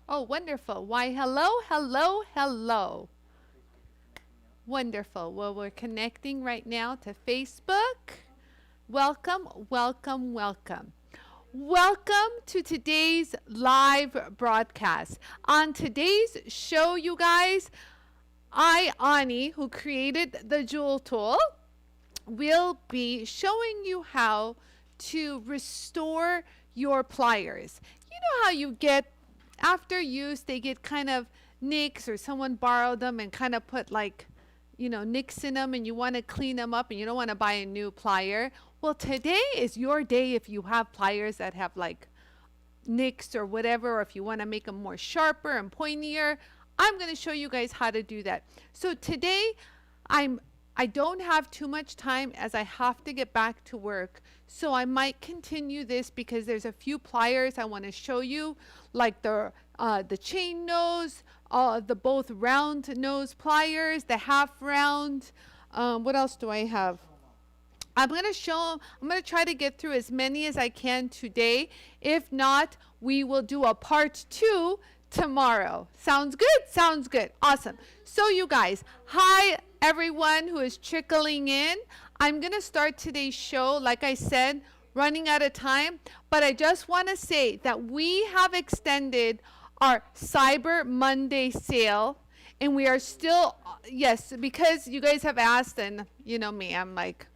Oh, wonderful. Why, hello, hello, hello. Wonderful. Well, we're connecting right now to Facebook. Welcome, welcome, welcome. Welcome to today's live broadcast. On today's show, you guys, Anie, who created the Jool tool, will be showing you how to restore your pliers. You know how you get, after use, they get kind of nicks or someone borrowed them and kind of put like, nicks in them and you want to clean them up and you don't want to buy a new plier. Well, today is your day if you have pliers that have like nicks or whatever, or if you want to make them more sharper and pointier. I'm going to show you guys how to do that. So today I don't have too much time as I have to get back to work. So I might continue this because there's a few pliers I want to show you, like the chain nose, the both round nose pliers, the half round. What else do I have? I'm going to try to get through as many as I can today. If not, we will do a part 2 tomorrow. Sounds good? Sounds good. Awesome. So you guys, hi everyone who is trickling in. I'm going to start today's show, like I said, running out of time, but I just want to say that we have extended our Cyber Monday sale, and we are still, yes, because you guys have asked, and you know me, I'm like,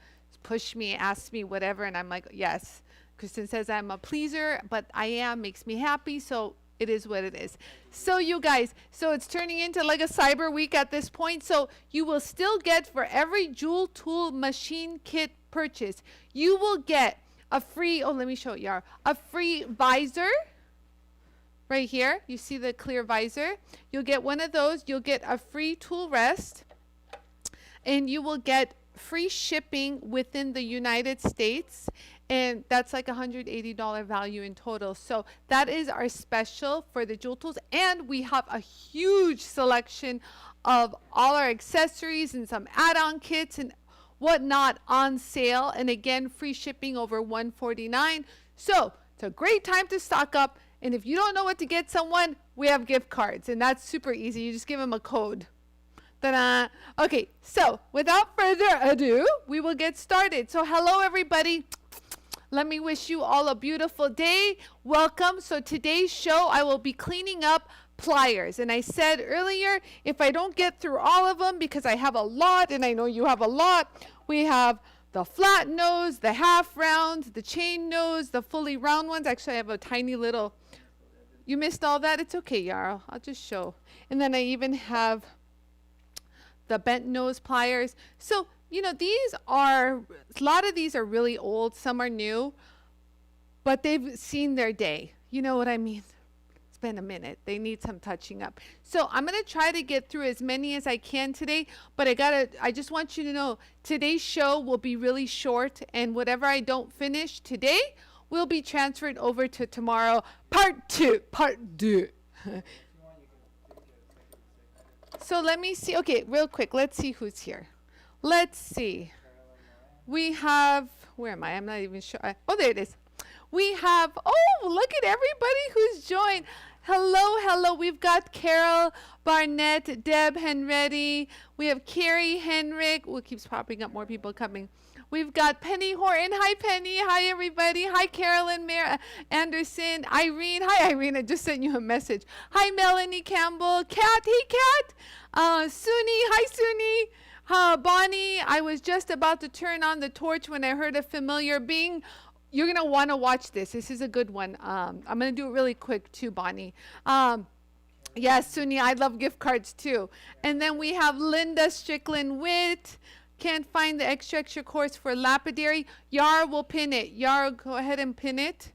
push me, ask me, whatever, and I'm like, yes. Kristen says I'm a pleaser, but I am, makes me happy, so it is what it is. So you guys, so it's turning into like a cyber week at this point. So you will still get, for every Jool tool machine kit purchase, you will get a free, oh, let me show you, a free visor right here. You see the clear visor? You'll get one of those. You'll get a free tool rest, and you will get free shipping within the United States. And that's like $180 value in total. So that is our special for the Jool tools. And we have a huge selection of all our accessories and some add-on kits and whatnot on sale. And again, free shipping over $149. So it's a great time to stock up. And if you don't know what to get someone, we have gift cards. And that's super easy. You just give them a code. Ta-da! Okay, so without further ado, we will get started. So hello, everybody. Let me wish you all a beautiful day. Welcome. So today's show, I will be cleaning up pliers. And I said earlier, if I don't get through all of them, because I have a lot, and I know you have a lot, we have the flat nose, the half round, the chain nose, the fully round ones. Actually, I have a tiny little, you missed all that? It's okay, Yarrow. I'll just show. And then I even have the bent nose pliers. So these are, a lot of these are really old, some are new, but they've seen their day. You know what I mean? It's been a minute. They need some touching up. So I'm going to try to get through as many as I can today, but I just want you to know today's show will be really short, and whatever I don't finish today will be transferred over to tomorrow, part 2. So let me see. Okay, real quick, let's see who's here. Let's see. We have, where am I? I'm not even sure. Oh, there it is. We have, oh, look at everybody who's joined. Hello, hello. We've got Carol Barnett, Deb Henretti. We have Carrie Henrik. Oh, it keeps popping up, more people coming. We've got Penny Horton. Hi, Penny. Hi, everybody. Hi, Carolyn Anderson. Irene. Hi, Irene. I just sent you a message. Hi, Melanie Campbell. Kat. Hey, Kat. Suni. Hi, Suni. Bonnie, I was just about to turn on the torch when I heard a familiar being. You're going to want to watch this. This is a good one. I'm going to do it really quick too, Bonnie. Yes, Suni, I love gift cards too. And then we have Linda Strickland-Witt. Can't find the extra course for lapidary. Yara will pin it. Yara, go ahead and pin it.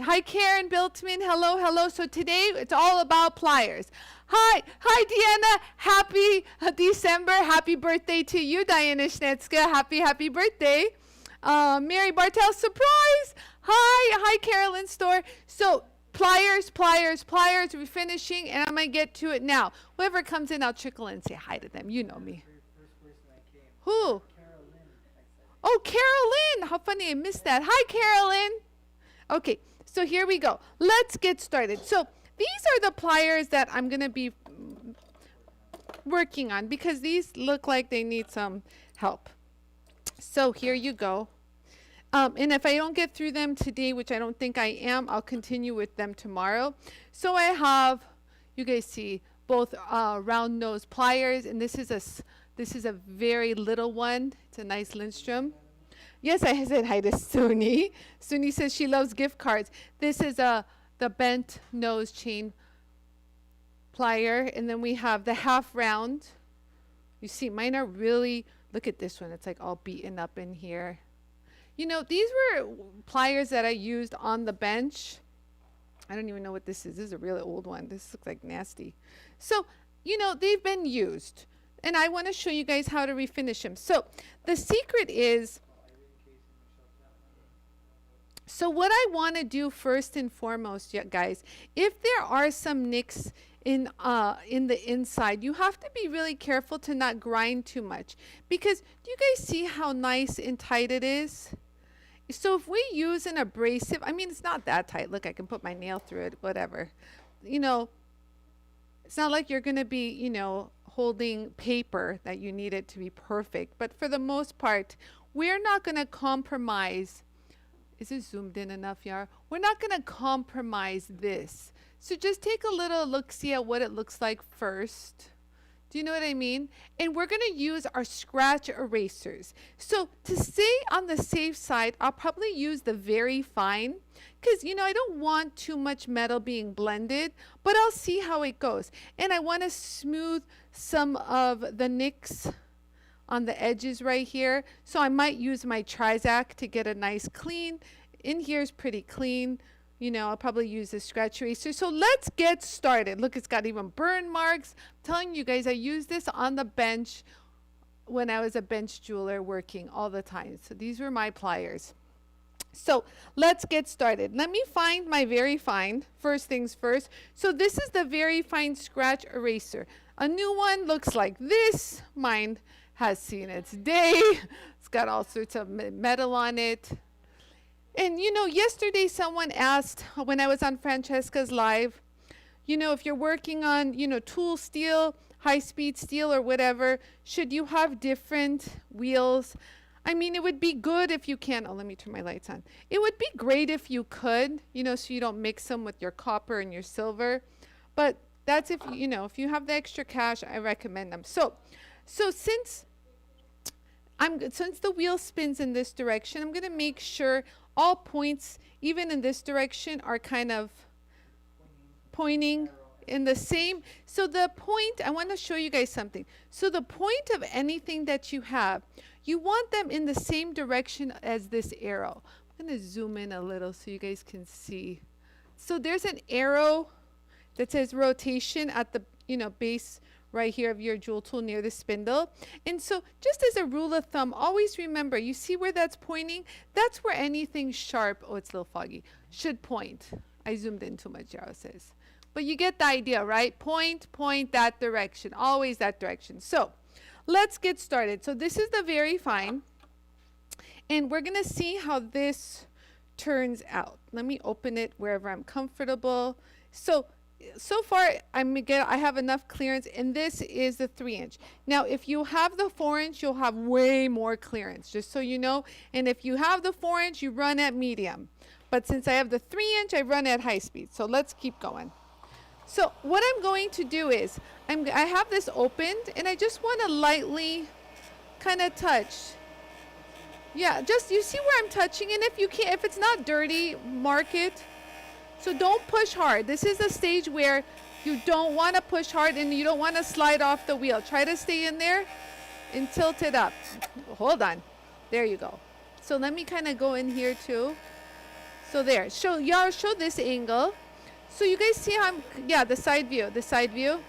Hi, Karen Biltman. Hello, hello. So today it's all about pliers. Hi, Deanna. Happy December. Happy birthday to you, Diana Schnetska. Happy birthday. Mary Bartel, surprise. Hi, Carolyn Store. So pliers, we're finishing, and I'm going to get to it now. Whoever comes in, I'll trickle in and say hi to them. You know me. Who? Oh, Carolyn. How funny, I missed that. Hi, Carolyn. Okay, so here we go. Let's get started. So these are the pliers that I'm going to be working on because these look like they need some help. So here you go. And if I don't get through them today, which I don't think I am, I'll continue with them tomorrow. So I have, you guys see, both round nose pliers, and this is a very little one. It's a nice Lindstrom. Yes, I said hi to Suni. Suni says she loves gift cards. This is the bent nose chain plier, and then we have the half round. You see, mine are really, look at this one. It's like all beaten up in here. You know, these were pliers that I used on the bench. I don't even know what this is. This is a really old one. This looks like nasty. So, you know, they've been used. And I want to show you guys how to refinish them. So, the secret is, so what I want to do first and foremost, guys, if there are some nicks in the inside, you have to be really careful to not grind too much. Because do you guys see how nice and tight it is? So if we use an abrasive, I mean, it's not that tight. Look, I can put my nail through it, whatever. You know, it's not like you're going to be, you know, holding paper that you need it to be perfect. But for the most part, we're not going to compromise. Is it zoomed in enough, Yara? We're not going to compromise this. So just take a little look-see at what it looks like first. Do you know what I mean? And we're going to use our scratch erasers. So to stay on the safe side, I'll probably use the very fine because, you know, I don't want too much metal being blended, but I'll see how it goes. And I want to smooth some of the nicks on the edges right here. So I might use my Trizac to get a nice clean. In here is pretty clean. You know, I'll probably use a scratch eraser. So let's get started. Look, it's got even burn marks. I'm telling you guys, I used this on the bench when I was a bench jeweler working all the time. So these were my pliers. So let's get started. Let me find my very fine. First things first. So this is the very fine scratch eraser. A new one looks like this. Mine has seen its day. It's got all sorts of metal on it. And, you know, yesterday someone asked when I was on Francesca's live, you know, if you're working on, you know, tool steel, high-speed steel or whatever, should you have different wheels? I mean, it would be good if you can. Oh, let me turn my lights on. It would be great if you could, you know, so you don't mix them with your copper and your silver. But that's if, you know, if you have the extra cash, I recommend them. So since the wheel spins in this direction, I'm going to make sure all points, even in this direction, are kind of pointing in the same. So the point, I want to show you guys something. So the point of anything that you have, you want them in the same direction as this arrow. I'm going to zoom in a little so you guys can see. So there's an arrow that says rotation at the, you know, base right here of your jewel tool near the spindle. And so just as a rule of thumb, always remember, you see where that's pointing? That's where anything sharp, oh, it's a little foggy, should point. I zoomed in too much, Yaro says. But you get the idea, right? Point that direction, always that direction. So let's get started. So this is the very fine. And we're going to see how this turns out. Let me open it wherever I'm comfortable. So far, I have enough clearance, and this is the 3-inch. Now, if you have the 4-inch, you'll have way more clearance, just so you know. And if you have the 4-inch, you run at medium. But since I have the 3-inch, I run at high speed. So let's keep going. So what I'm going to do is, I have this opened, and I just want to lightly kind of touch. Yeah, just, you see where I'm touching, and if it's not dirty, mark it. So don't push hard. This is a stage where you don't want to push hard and you don't want to slide off the wheel. Try to stay in there and tilt it up. Hold on. There you go. So let me kind of go in here too. So there. Yara, show this angle. So you guys see how the side view.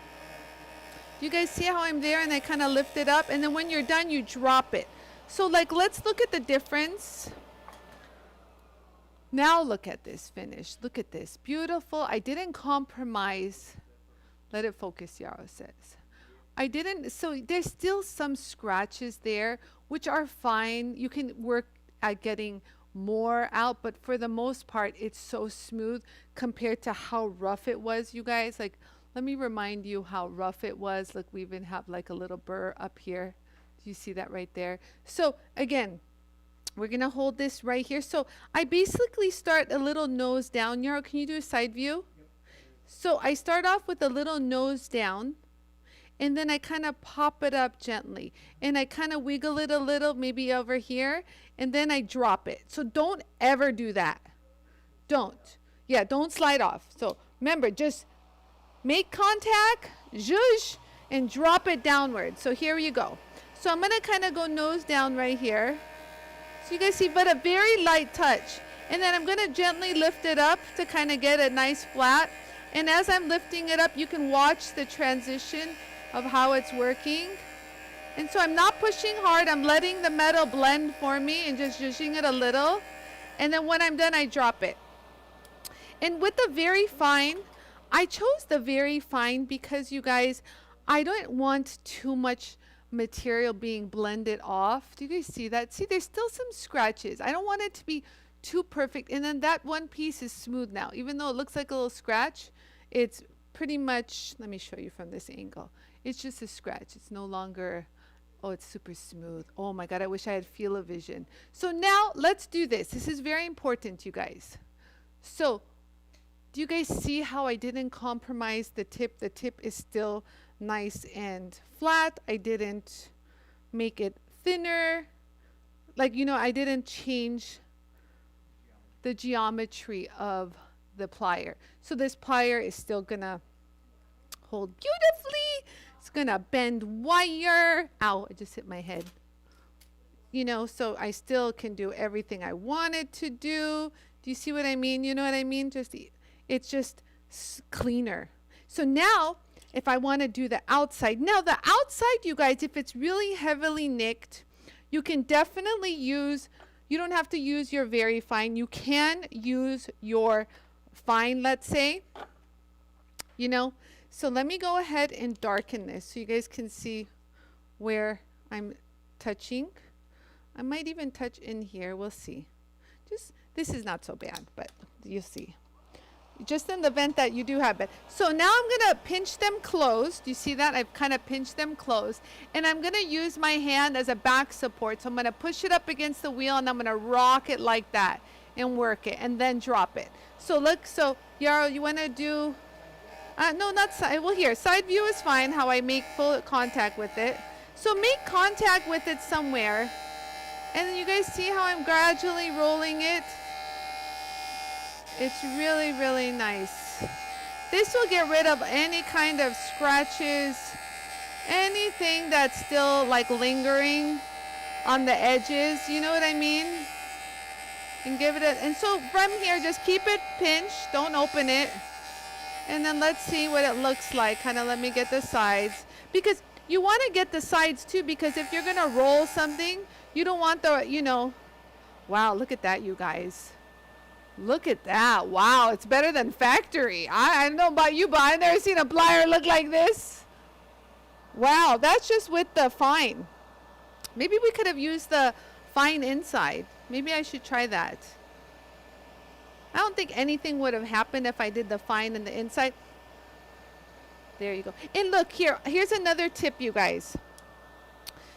You guys see how I'm there and I kind of lift it up, and then when you're done, you drop it. So like, let's look at the difference. Now look at this finish. Look at this. Beautiful. I didn't compromise. Let it focus, Yaro says. I didn't. So there's still some scratches there, which are fine. You can work at getting more out, but for the most part, it's so smooth compared to how rough it was, you guys. Like, let me remind you how rough it was. Look, we even have like a little burr up here. Do you see that right there? So again, we're going to hold this right here. So I basically start a little nose down. Yaro, can you do a side view? Yep. So I start off with a little nose down, and then I kind of pop it up gently. And I kind of wiggle it a little, maybe over here, and then I drop it. So don't ever do that. Don't. Yeah, don't slide off. So remember, just make contact, zhuzh, and drop it downward. So here you go. So I'm going to kind of go nose down right here. So you guys see, but a very light touch. And then I'm going to gently lift it up to kind of get a nice flat. And as I'm lifting it up, you can watch the transition of how it's working. And so I'm not pushing hard. I'm letting the metal blend for me and just zhuzhing it a little. And then when I'm done, I drop it. And with the very fine, I chose the very fine because, you guys, I don't want too much material being blended off. Do you guys see that? See, there's still some scratches. I don't want it to be too perfect. And then that one piece is smooth now. Even though it looks like a little scratch, it's pretty much, let me show you from this angle. It's just a scratch. It's no longer, oh, it's super smooth. Oh my God, I wish I had feel-o-vision. So now let's do this. This is very important, you guys. So do you guys see how I didn't compromise the tip? The tip is still nice and flat. I didn't make it thinner. Like, you know, I didn't change the geometry of the plier. So this plier is still gonna hold beautifully. It's gonna bend wire. Ow, I just hit my head. You know, so I still can do everything I wanted to do. Do you see what I mean? You know what I mean? It's just cleaner. So now, if I want to do the outside, now the outside, you guys, if it's really heavily nicked, you can definitely use, you don't have to use your very fine. You can use your fine, let's say, you know. So let me go ahead and darken this so you guys can see where I'm touching. I might even touch in here. We'll see. Just, this is not so bad, but you'll see. Just in the event that you do have it. So now I'm going to pinch them closed. You see that? I've kind of pinched them closed. And I'm going to use my hand as a back support. So I'm going to push it up against the wheel and I'm going to rock it like that and work it and then drop it. So look, so Yaro, you want to do, no, not side, well here, side view is fine, how I make full contact with it. So make contact with it somewhere. And then you guys see how I'm gradually rolling it? It's really, really nice. This will get rid of any kind of scratches, anything that's still like lingering on the edges. You know what I mean? And give it a, and so from here, just keep it pinched. Don't open it. And then let's see what it looks like. Kind of let me get the sides. Because you want to get the sides too, because if you're going to roll something, you don't want the, you know, wow, look at that, you guys. Look at that. Wow, it's better than factory. I don't know about you, but I've never seen a plier look like this. Wow, that's just with the fine. Maybe we could have used the fine inside. Maybe I should try that. I don't think anything would have happened if I did the fine in the inside. There you go. And look, here's another tip, you guys.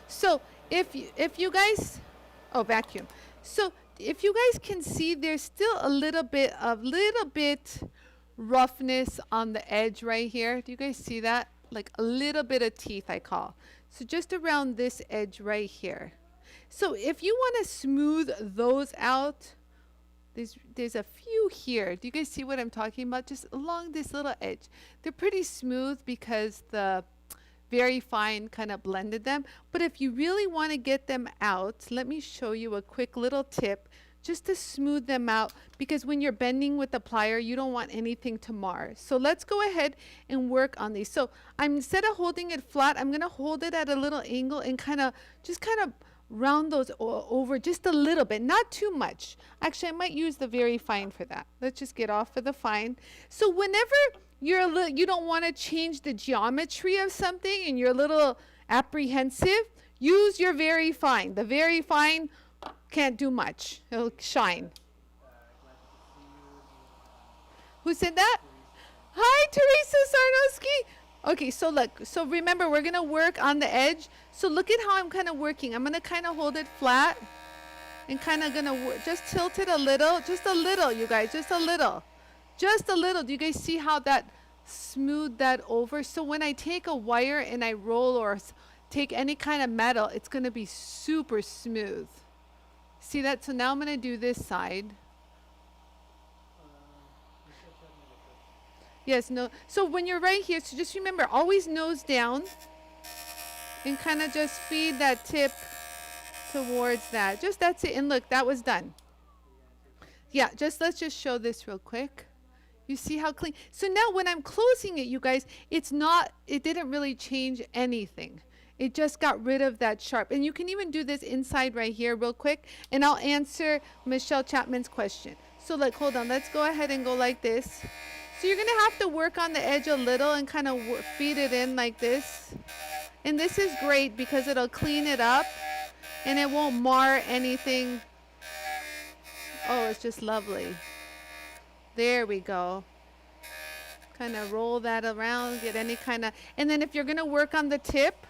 So if you guys, oh, vacuum. So if you guys can see, there's still a little bit roughness on the edge right here. Do you guys see that? Like a little bit of teeth, I call. So just around this edge right here. So if you want to smooth those out, there's a few here. Do you guys see what I'm talking about? Just along this little edge. They're pretty smooth because the very fine kind of blended them. But if you really want to get them out, let me show you a quick little tip just to smooth them out, because when you're bending with the plier, you don't want anything to mar. So let's go ahead and work on these. So instead of holding it flat, I'm going to hold it at a little angle and kind of round those over just a little bit, not too much. Actually, I might use the very fine for that. Let's just get off of the fine. So whenever you don't want to change the geometry of something and you're a little apprehensive, use your very fine. The very fine can't do much. It'll shine. Who said that? Hi, Teresa Sarnowski. Okay, so look. So remember, we're going to work on the edge. So look at how I'm kind of working. I'm going to kind of hold it flat and kind of going to just tilt it a little. Just a little, you guys. Just a little. Just a little. Do you guys see how that smoothed that over? So when I take a wire and I roll or take any kind of metal, it's going to be super smooth. See that? So now I'm going to do this side. Yes, no. So when you're right here, so just remember, always nose down and kind of just feed that tip towards that. Just that's it. And look, that was done. Yeah, let's just show this real quick. You see how clean? So now when I'm closing it, you guys, it didn't really change anything. It just got rid of that sharp. And you can even do this inside right here real quick. And I'll answer Michelle Chapman's question. So like, hold on, let's go ahead and go like this. So you're going to have to work on the edge a little and kind of feed it in like this. And this is great because it'll clean it up and it won't mar anything. Oh, it's just lovely. There we go. Kind of roll that around, get any kind of, and then if you're going to work on the tip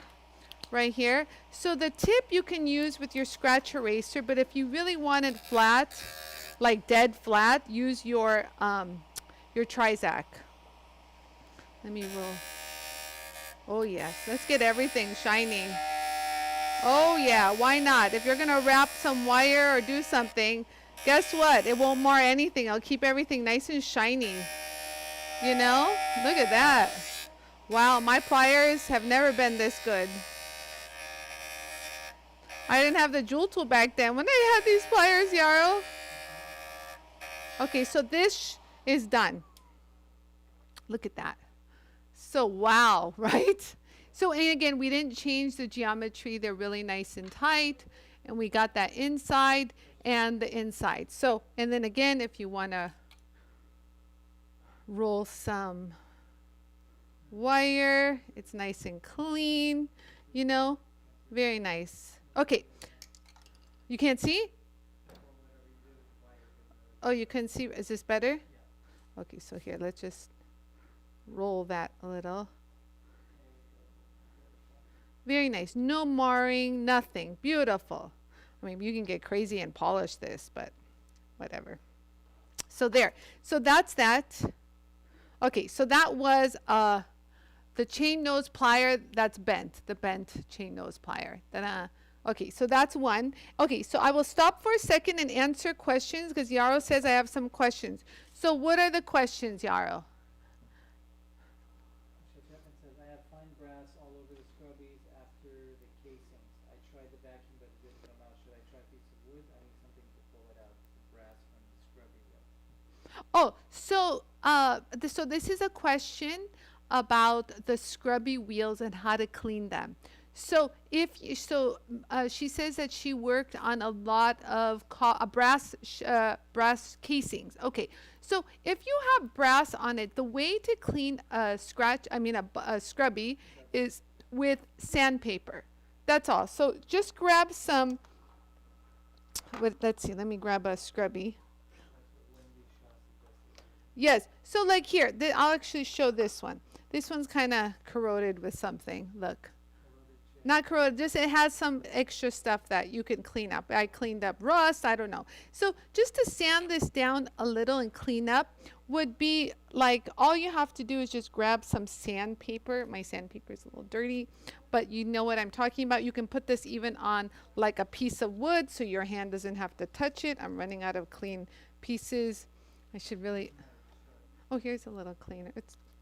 right here. So the tip you can use with your scratch eraser, but if you really want it flat, like dead flat, use your Trizac. Let me roll. Oh yes, let's get everything shining. Oh yeah, why not? If you're gonna wrap some wire or do something, guess what? It won't mar anything. I'll keep everything nice and shiny. You know? Look at that. Wow, my pliers have never been this good. I didn't have the JOOLTOOL back then when I had these pliers, Yarrow. Okay, so this is done. Look at that. So wow, right? So and again, we didn't change the geometry. They're really nice and tight. And we got that inside and the inside. So, and then again, if you want to roll some wire, it's nice and clean, you know, very nice. Okay, you can't see? Oh, you couldn't see. Is this better? Okay, so here, let's just roll that a little. Very nice. No marring, nothing. Beautiful. I mean, you can get crazy and polish this, but whatever. So there. So that's that. Okay, so that was the chain nose plier that's bent. The bent chain nose plier. Ta-da. Okay, so that's one. Okay, so I will stop for a second and answer questions because Yarrow says I have some questions. So what are the questions, Yarrow? Says, I have fine brass all over the scrubbies after the casings. I tried the vacuum, but it didn't come out. Should I try a piece of wood? I need something to pull it out, the brass from the scrubby wheel. Oh, so this is a question about the scrubby wheels and how to clean them. So she says that she worked on a lot of brass casings. Okay, so if you have brass on it, the way to clean a scrubby is with sandpaper. That's all. So just grab some. Let's see. Let me grab a scrubby. Yes. So like here, I'll actually show this one. This one's kind of corroded with something. Look. Not corroded, just it has some extra stuff that you can clean up. I cleaned up rust, I don't know. So just to sand this down a little and clean up would be like, all you have to do is just grab some sandpaper. My sandpaper is a little dirty, but you know what I'm talking about. You can put this even on like a piece of wood so your hand doesn't have to touch it. I'm running out of clean pieces. I should really, oh, here's a little cleaner.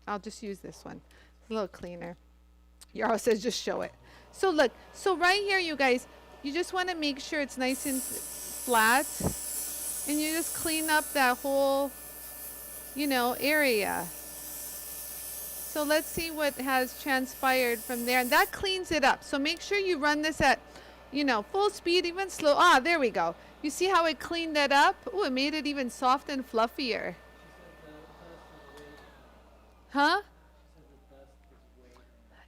I'll just use this one. It's a little cleaner. Yarrow says just show it. So look, so right here, you guys, you just want to make sure it's nice and flat. And you just clean up that whole, you know, area. So let's see what has transpired from there. And that cleans it up. So make sure you run this at, you know, full speed, even slow. Ah, there we go. You see how it cleaned that up? Oh, it made it even soft and fluffier. Huh?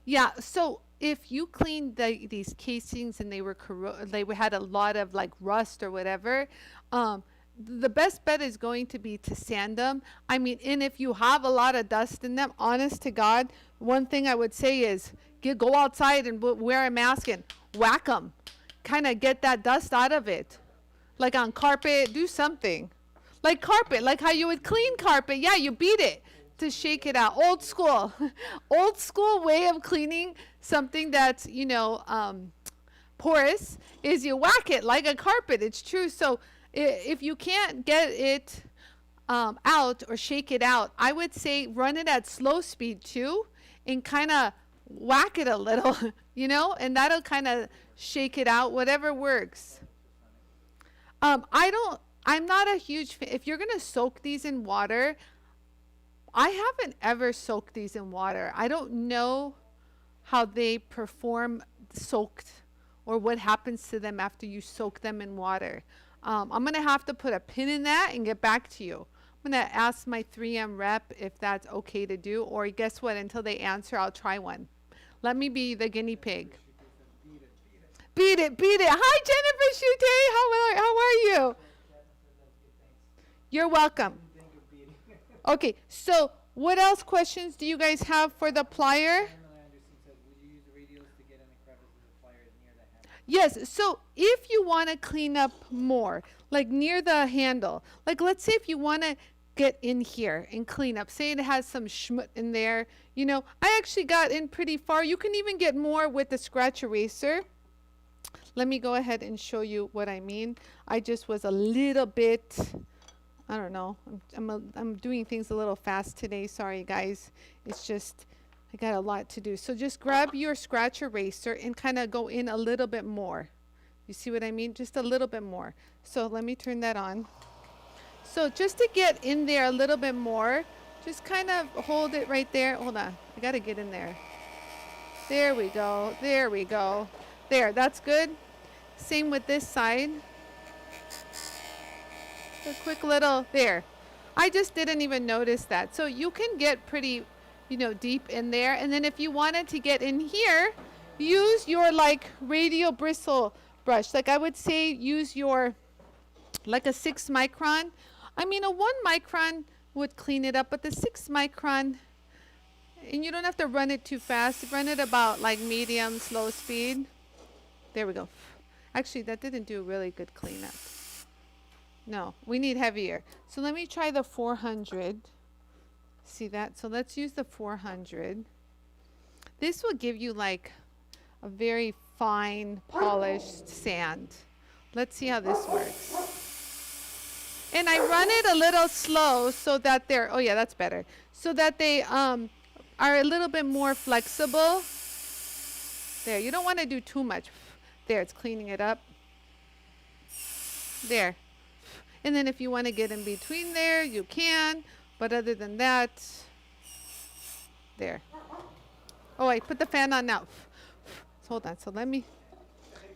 Yeah, so if you cleaned these casings and they had a lot of like rust or whatever, the best bet is going to be to sand them. I mean, and if you have a lot of dust in them, honest to God, one thing I would say is go outside and wear a mask and whack them. Kind of get that dust out of it. Like on carpet, do something. Like carpet, like how you would clean carpet. Yeah, you beat it to shake it out. Old school. Old school way of cleaning something that's, porous is you whack it like a carpet. It's true. So if you can't get it out or shake it out, I would say run it at slow speed too and kind of whack it a little, and that'll kind of shake it out, whatever works. I'm not a huge fan. If you're going to soak these in water, I haven't ever soaked these in water. I don't know how they perform soaked or what happens to them after you soak them in water. I'm going to have to put a pin in that and get back to you. I'm going to ask my 3M rep if that's okay to do, or guess what? Until they answer, I'll try one. Let me be the guinea pig. Beat it. Hi, Jennifer Shute. How are you? You're welcome. Okay, so what else questions do you guys have for the plier? Yes, so if you want to clean up more, like near the handle, like let's say if you want to get in here and clean up, say it has some schmut in there, I actually got in pretty far. You can even get more with the scratch eraser. Let me go ahead and show you what I mean. I just was a little bit, I don't know, I'm doing things a little fast today. Sorry, guys. It's just, I got a lot to do. So just grab your scratch eraser and kind of go in a little bit more. You see what I mean? Just a little bit more. So let me turn that on. So just to get in there a little bit more, just kind of hold it right there. Hold on. I got to get in there. There we go. There we go. There, that's good. Same with this side. A quick little, there. I just didn't even notice that. So you can get pretty, deep in there. And then if you wanted to get in here, use your like radial bristle brush. Like I would say use your, like a 6 micron. I mean, a 1 micron would clean it up, but the 6 micron, and you don't have to run it too fast. Run it about like medium, slow speed. There we go. Actually, that didn't do a really good cleanup. No, we need heavier. So let me try the 400. See that? So let's use the 400. This will give you like a very fine polished sand. Let's see how this works. And I run it a little slow so that they're, oh yeah, that's better. So that they are a little bit more flexible. There, you don't want to do too much. There, it's cleaning it up. There. And then if you want to get in between there, you can. But other than that, there. Oh, I put the fan on now. Hold on. So let me,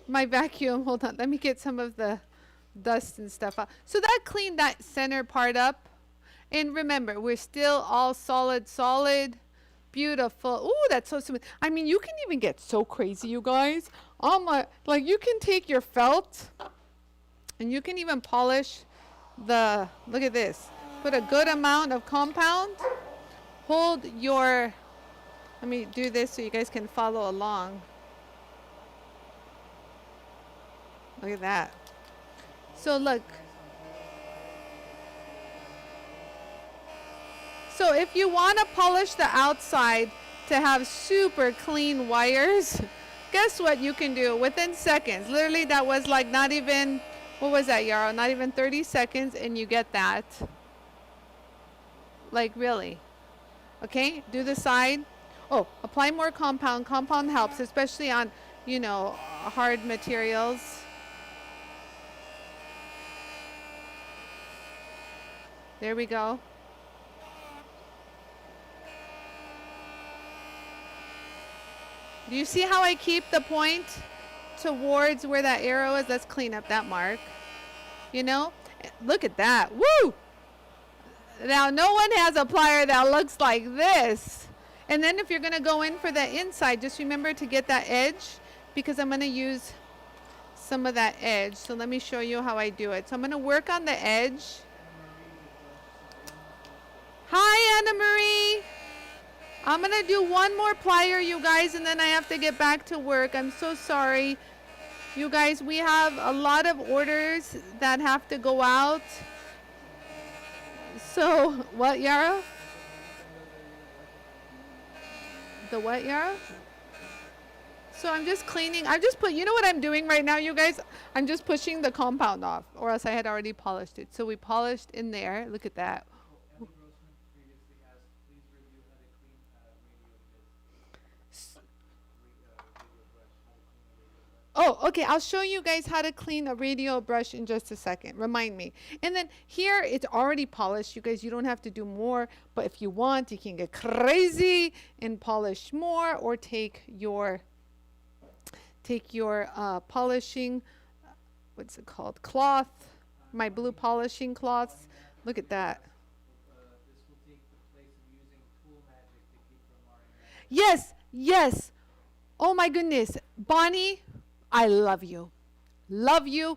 my vacuum, hold on. Let me get some of the dust and stuff out. So that cleaned that center part up. And remember, we're still all solid. Beautiful. Ooh, that's so smooth. I mean, you can even get so crazy, you guys. Like you can take your felt and you can even polish the, look at this. Put a good amount of compound. Hold your, let me do this so you guys can follow along. Look at that. So look. So if you want to polish the outside to have super clean wires, guess what you can do within seconds. Literally that was like not even, what was that, Yarrow? Not even 30 seconds and you get that. Like really. Okay, do the side. Oh, apply more compound. Compound helps, especially on, hard materials. There we go. Do you see how I keep the point towards where that arrow is? Let's clean up that mark. Look at that. Woo! Now, no one has a plier that looks like this. And then if you're going to go in for the inside, just remember to get that edge because I'm going to use some of that edge. So let me show you how I do it. So I'm going to work on the edge. Hi, Anna Marie. I'm going to do one more plier, you guys, and then I have to get back to work. I'm so sorry. You guys, we have a lot of orders that have to go out. So, what, Yara? The what, Yara? So I'm just cleaning. I just put, you know what I'm doing right now, you guys? I'm just pushing the compound off, or else I had already polished it. So we polished in there. Look at that. Oh, okay. I'll show you guys how to clean a radial brush in just a second. Remind me. And then here, it's already polished. You guys, you don't have to do more. But if you want, you can get crazy and polish more, or take your polishing, what's it called? Cloth. My blue polishing cloths. Look at that. Yes, yes. Oh my goodness. Bonnie, I love you. Love you.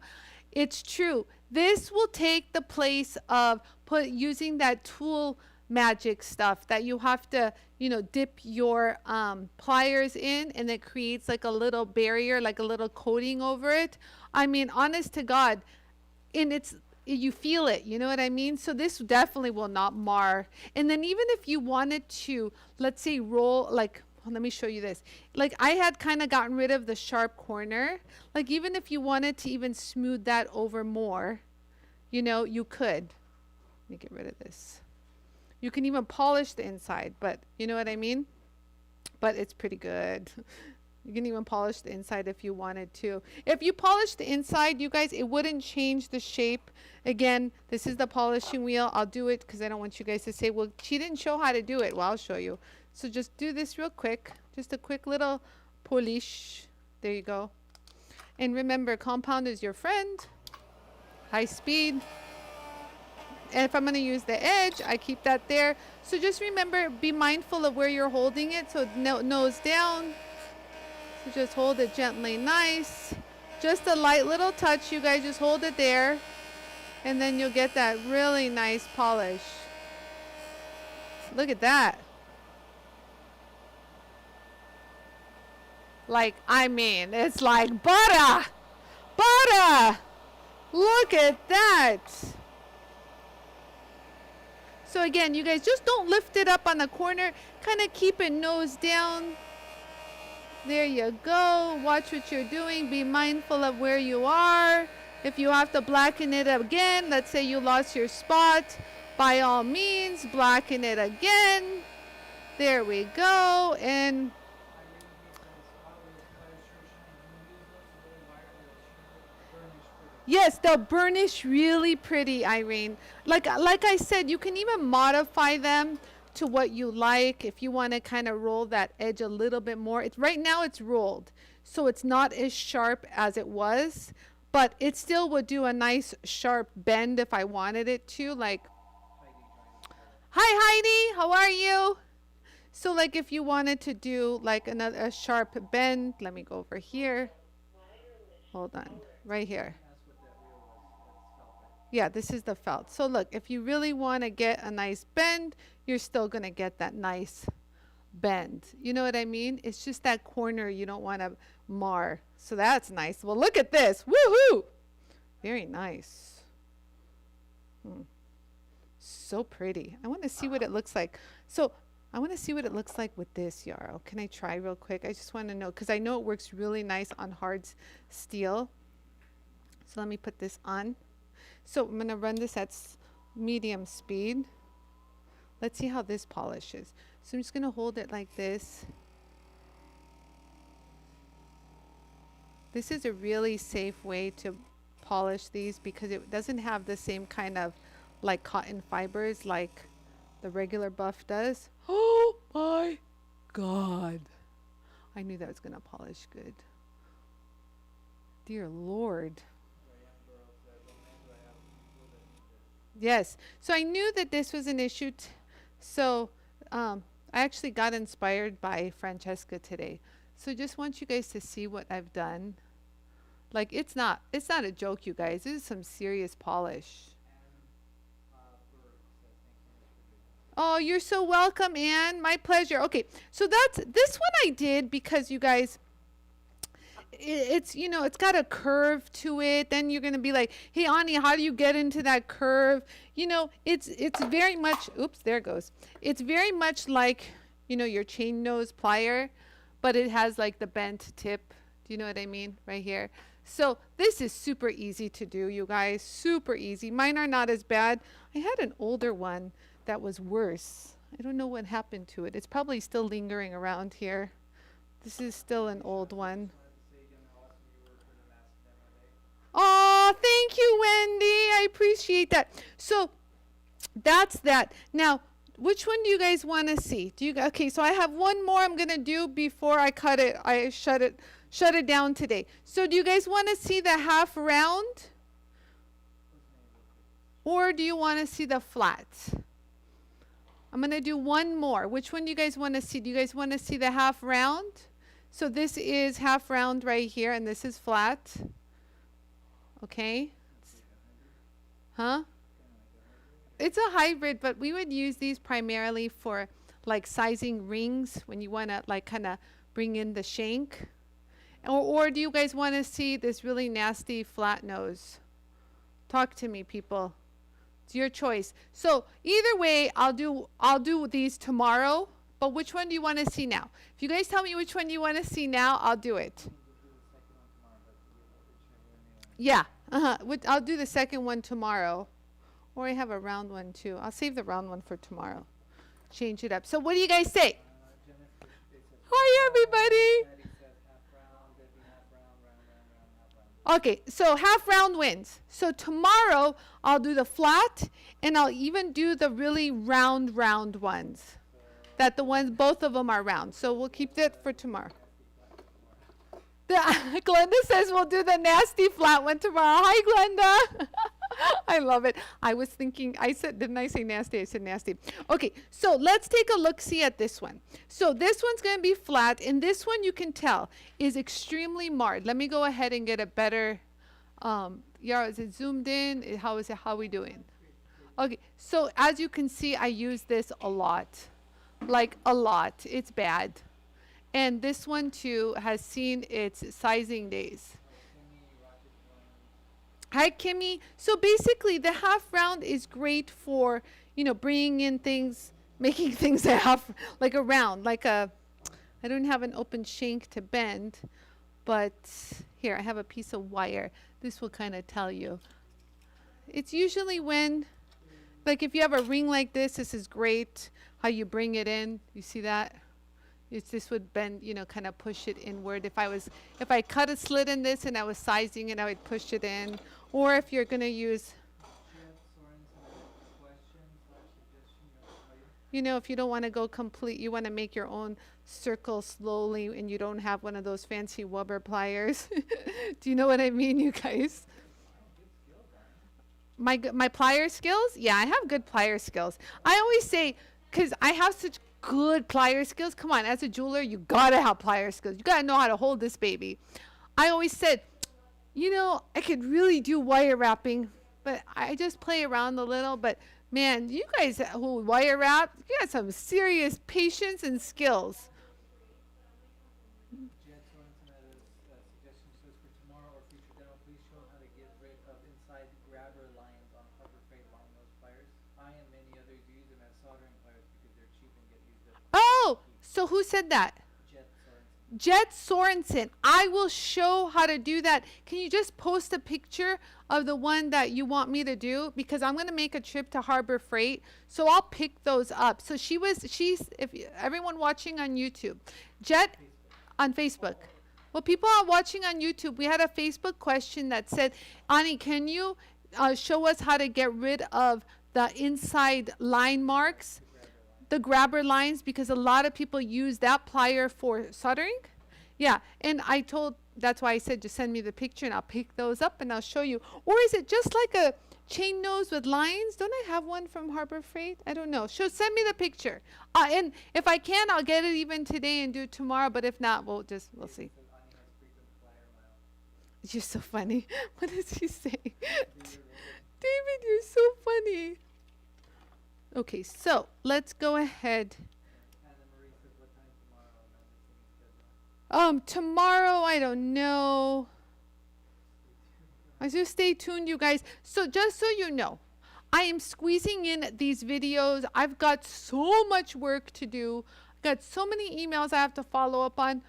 It's true. This will take the place of using that tool magic stuff that you have to, dip your pliers in, and it creates like a little barrier, like a little coating over it. I mean, honest to God, and you feel it, you know what I mean? So this definitely will not mar. And then even if you wanted to, let's say, roll, like, let me show you this. Like, I had kind of gotten rid of the sharp corner. Like, even if you wanted to even smooth that over more, you could. Let me get rid of this. You can even polish the inside, but you know what I mean? But it's pretty good. You can even polish the inside if you wanted to. If you polish the inside, you guys, it wouldn't change the shape. Again, this is the polishing wheel. I'll do it because I don't want you guys to say, well, she didn't show how to do it. Well, I'll show you. So just do this real quick. Just a quick little polish. There you go. And remember, compound is your friend. High speed. And if I'm going to use the edge, I keep that there. So just remember, be mindful of where you're holding it. So nose down. So just hold it gently, nice. Just a light little touch. You guys just hold it there. And then you'll get that really nice polish. Look at that. Like, I mean, it's like butter. Butter. Look at that. So again, you guys, just don't lift it up on the corner. Kind of keep it nose down. There you go. Watch what you're doing. Be mindful of where you are. If you have to blacken it again, let's say you lost your spot, by all means, blacken it again. There we go. And yes, they'll burnish really pretty, Irene. Like I said, you can even modify them to what you like. If you want to kind of roll that edge a little bit more. Right now it's rolled, so it's not as sharp as it was, but it still would do a nice sharp bend if I wanted it to. Like, hi Heidi, how are you? So like if you wanted to do like a sharp bend, let me go over here. Hold on, right here. Yeah, this is the felt. So look, if you really want to get a nice bend, you're still going to get that nice bend. You know what I mean? It's just that corner you don't want to mar. So that's nice. Well, look at this. Woohoo! Very nice. So pretty. I want to see what it looks like. So I want to see what it looks like with this, Yarrow. Can I try real quick? I just want to know, because I know it works really nice on hard steel. So let me put this on. So I'm going to run this at medium speed. Let's see how this polishes. So I'm just going to hold it like this. This is a really safe way to polish these because it doesn't have the same kind of like cotton fibers like the regular buff does. Oh my God. I knew that was going to polish good. Dear Lord. Yes. So I knew that this was an issue. So I actually got inspired by Francesca today. So just want you guys to see what I've done. Like it's not a joke, you guys. This is some serious polish. Oh, you're so welcome, Anne. My pleasure. Okay, so that's this one I did because you guys, it's it's got a curve to it. Then you're gonna be like, hey, Ani, how do you get into that curve? It's very much. Oops, there it goes. It's very much like your chain nose plier, but it has like the bent tip. Do you know what I mean? Right here. So this is super easy to do, you guys. Super easy. Mine are not as bad. I had an older one that was worse. I don't know what happened to it. It's probably still lingering around here. This is still an old one. Oh, thank you, Wendy. I appreciate that. So that's that. Now, which one do you guys want to see? Okay, so I have one more I'm going to do before I cut it. I shut it down today. So do you guys want to see the half round? Or do you want to see the flat? I'm going to do one more. Which one do you guys want to see? Do you guys want to see the half round? So this is half round right here, and this is flat. Okay. Huh? It's a hybrid, but we would use these primarily for like sizing rings when you want to like kind of bring in the shank. Or do you guys want to see this really nasty flat nose? Talk to me, people. It's your choice. So either way, I'll do these tomorrow. But which one do you want to see now? If you guys tell me which one you want to see now, I'll do it. Yeah. I'll do the second one tomorrow. Or I have a round one too. I'll save the round one for tomorrow. Change it up. So what do you guys say? Hi, everybody. Okay, so half round wins. So tomorrow I'll do the flat and I'll even do the really round ones. Both of them are round. So we'll keep that for tomorrow. Glenda says we'll do the nasty flat one tomorrow. Hi, Glenda. I love it. I was thinking, didn't I say nasty? I said nasty. Okay, so let's take a look-see at this one. So this one's going to be flat, and this one you can tell is extremely marred. Let me go ahead and get a better, yeah, is it zoomed in? How are we doing? Okay, so as you can see, I use this a lot. Like a lot. It's bad. And this one too has seen its sizing days. Hi, Kimmy. So basically, the half round is great for, bringing in things, making things a half, like a round, I don't have an open shank to bend, but here, I have a piece of wire. This will kind of tell you. It's usually when, like if you have a ring like this is great, how you bring it in. You see that? This would bend, kind of push it inward. If I cut a slit in this and I was sizing it, I would push it in. Or if you're going to use, if you don't want to go complete, you want to make your own circle slowly and you don't have one of those fancy Weber pliers. Do you know what I mean, you guys? My plier skills? Yeah, I have good plier skills. I always say, because I have such good plier skills. Come on, as a jeweler, you got to have plier skills. You got to know how to hold this baby. I always said, I could really do wire wrapping, but I just play around a little. But man, you guys who wire wrap, you got some serious patience and skills. Oh, so who said that? Jet Sorensen. I will show how to do that. Can you just post a picture of the one that you want me to do? Because I'm going to make a trip to Harbor Freight. So I'll pick those up. So if everyone watching on YouTube, Jet on Facebook. Well, people are watching on YouTube. We had a Facebook question that said, Ani, can you show us how to get rid of the inside line marks? The grabber lines, because a lot of people use that plier for soldering. Yeah, and I told that's why I said just send me the picture and I'll pick those up and I'll show you. Or is it just like a chain nose with lines? Don't I have one from Harbor Freight? I don't know. Send me the picture. And if I can, I'll get it even today and do it tomorrow. But if not, we'll see. You're so funny. What does he say? David, you're so funny. Okay, so let's go ahead. Tomorrow, I don't know. I just stay tuned, you guys. So just so you know, I am squeezing in these videos. I've got so much work to do. I've got so many emails I have to follow up on.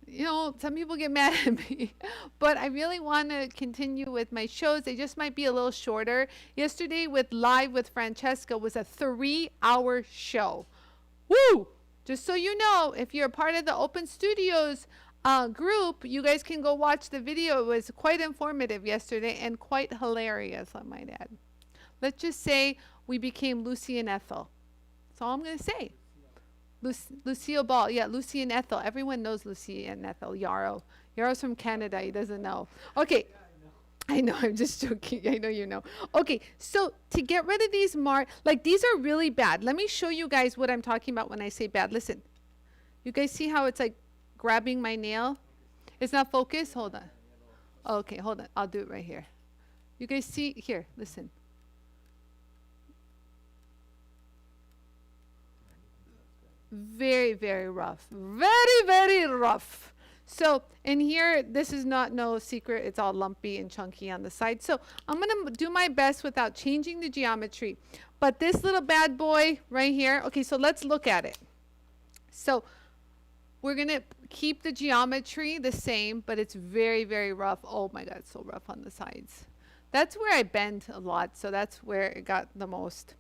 You know, some people get mad at me, but I really want to continue with my shows. They just might be a little shorter. Yesterday with Live with Francesca was a 3-hour show. Woo! Just so you know, if you're a part of the Open Studios group, you guys can go watch the video. It was quite informative yesterday and quite hilarious, I might add. Let's just say we became Lucy and Ethel. That's all I'm going to say. Lucille Ball. Yeah, Lucy and Ethel. Everyone knows Lucy and Ethel. Yarrow. Yarrow's from Canada. He doesn't know. Okay. I know. I'm just joking. I know you know. Okay. So to get rid of these like these are really bad. Let me show you guys what I'm talking about when I say bad. Listen. You guys see how it's like grabbing my nail? It's not focused? Hold on. Okay. Hold on. I'll do it right here. You guys see? Here. Listen. Very, very rough. Very, very rough. So in here, this is not no secret. It's all lumpy and chunky on the side. So I'm going to do my best without changing the geometry. But this little bad boy right here. Okay, so let's look at it. So we're going to keep the geometry the same, but it's very, very rough. Oh my God, it's so rough on the sides. That's where I bend a lot. So that's where it got the most.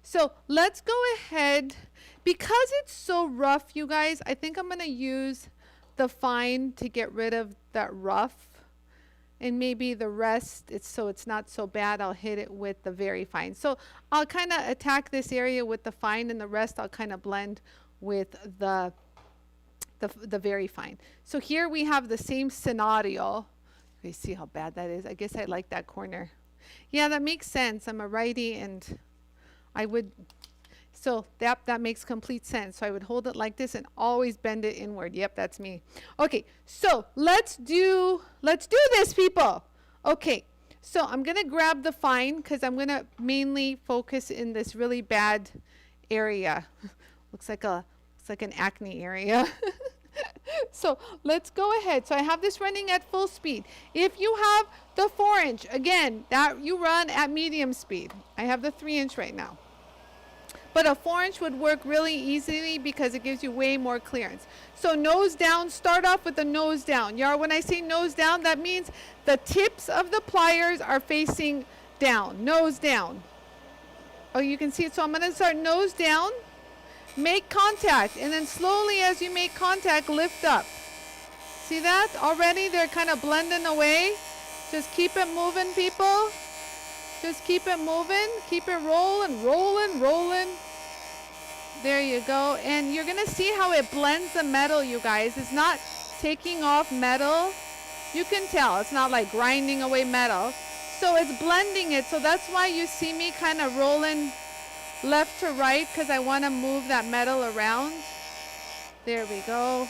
So let's go ahead. Because it's so rough, you guys, I think I'm going to use the fine to get rid of that rough. And maybe the rest, so it's not so bad, I'll hit it with the very fine. So I'll kind of attack this area with the fine, and the rest I'll kind of blend with the very fine. So here we have the same scenario. You see how bad that is? I guess I like that corner. Yeah, that makes sense. I'm a righty, and I would, so that makes complete sense. So I would hold it like this and always bend it inward. Yep, that's me. Okay, so let's do this, people. Okay, so I'm going to grab the fine because I'm going to mainly focus in this really bad area. looks like an acne area. So let's go ahead. So I have this running at full speed. If you have the 4-inch, again, that you run at medium speed. I have the 3-inch right now. But a 4-inch would work really easily because it gives you way more clearance. So nose down, start off with the nose down. When I say nose down, that means the tips of the pliers are facing down, nose down. Oh, you can see it. So I'm going to start nose down. Make contact, and then slowly as you make contact, lift up. See that? Already they're kind of blending away. Just keep it moving, people. Just keep it moving. Keep it rolling, rolling, rolling. There you go. And you're going to see how it blends the metal, you guys. It's not taking off metal. You can tell. It's not like grinding away metal. So it's blending it. So that's why you see me kind of rolling left to right, because I want to move that metal around. There we go.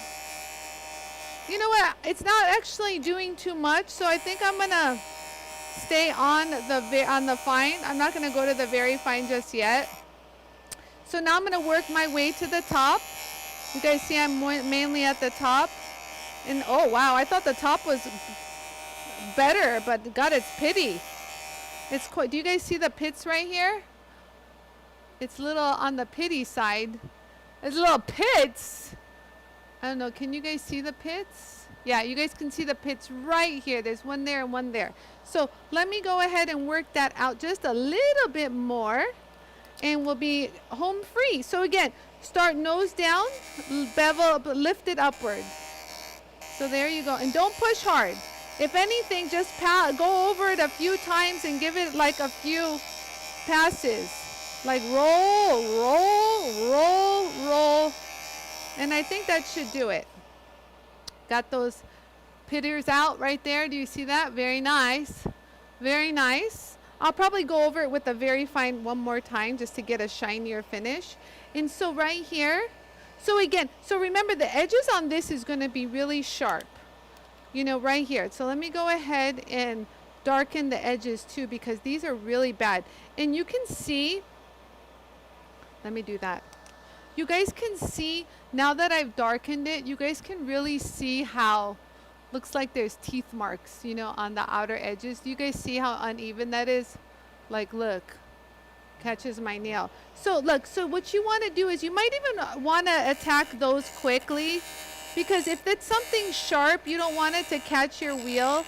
You know what? It's not actually doing too much, so I think I'm going to stay on the fine. I'm not going to go to the very fine just yet. So now I'm going to work my way to the top. You guys see I'm mainly at the top. And oh wow, I thought the top was better, but God, it's pitty. It's quite, do you guys see the pits right here? It's a little on the pitty side. There's little pits. I don't know. Can you guys see the pits? Yeah, you guys can see the pits right here. There's one there and one there. So let me go ahead and work that out just a little bit more, and we'll be home free. So again, start nose down, bevel up, lift it upward. So there you go. And don't push hard. If anything, just go over it a few times and give it like a few passes. Like roll, roll, roll, roll. And I think that should do it. Got those Pitters out right there. Do you see that? Very nice. Very nice. I'll probably go over it with a very fine one more time just to get a shinier finish. And so right here, so again, so remember the edges on this is going to be really sharp, you know, right here. So let me go ahead and darken the edges too, because these are really bad. And you can see, let me do that. You guys can see, now that I've darkened it, you guys can really see how, looks like there's teeth marks, you know, on the outer edges. Do you guys see how uneven that is? Like, look, catches my nail. So look, so what you want to do is you might even want to attack those quickly, because if it's something sharp, you don't want it to catch your wheel.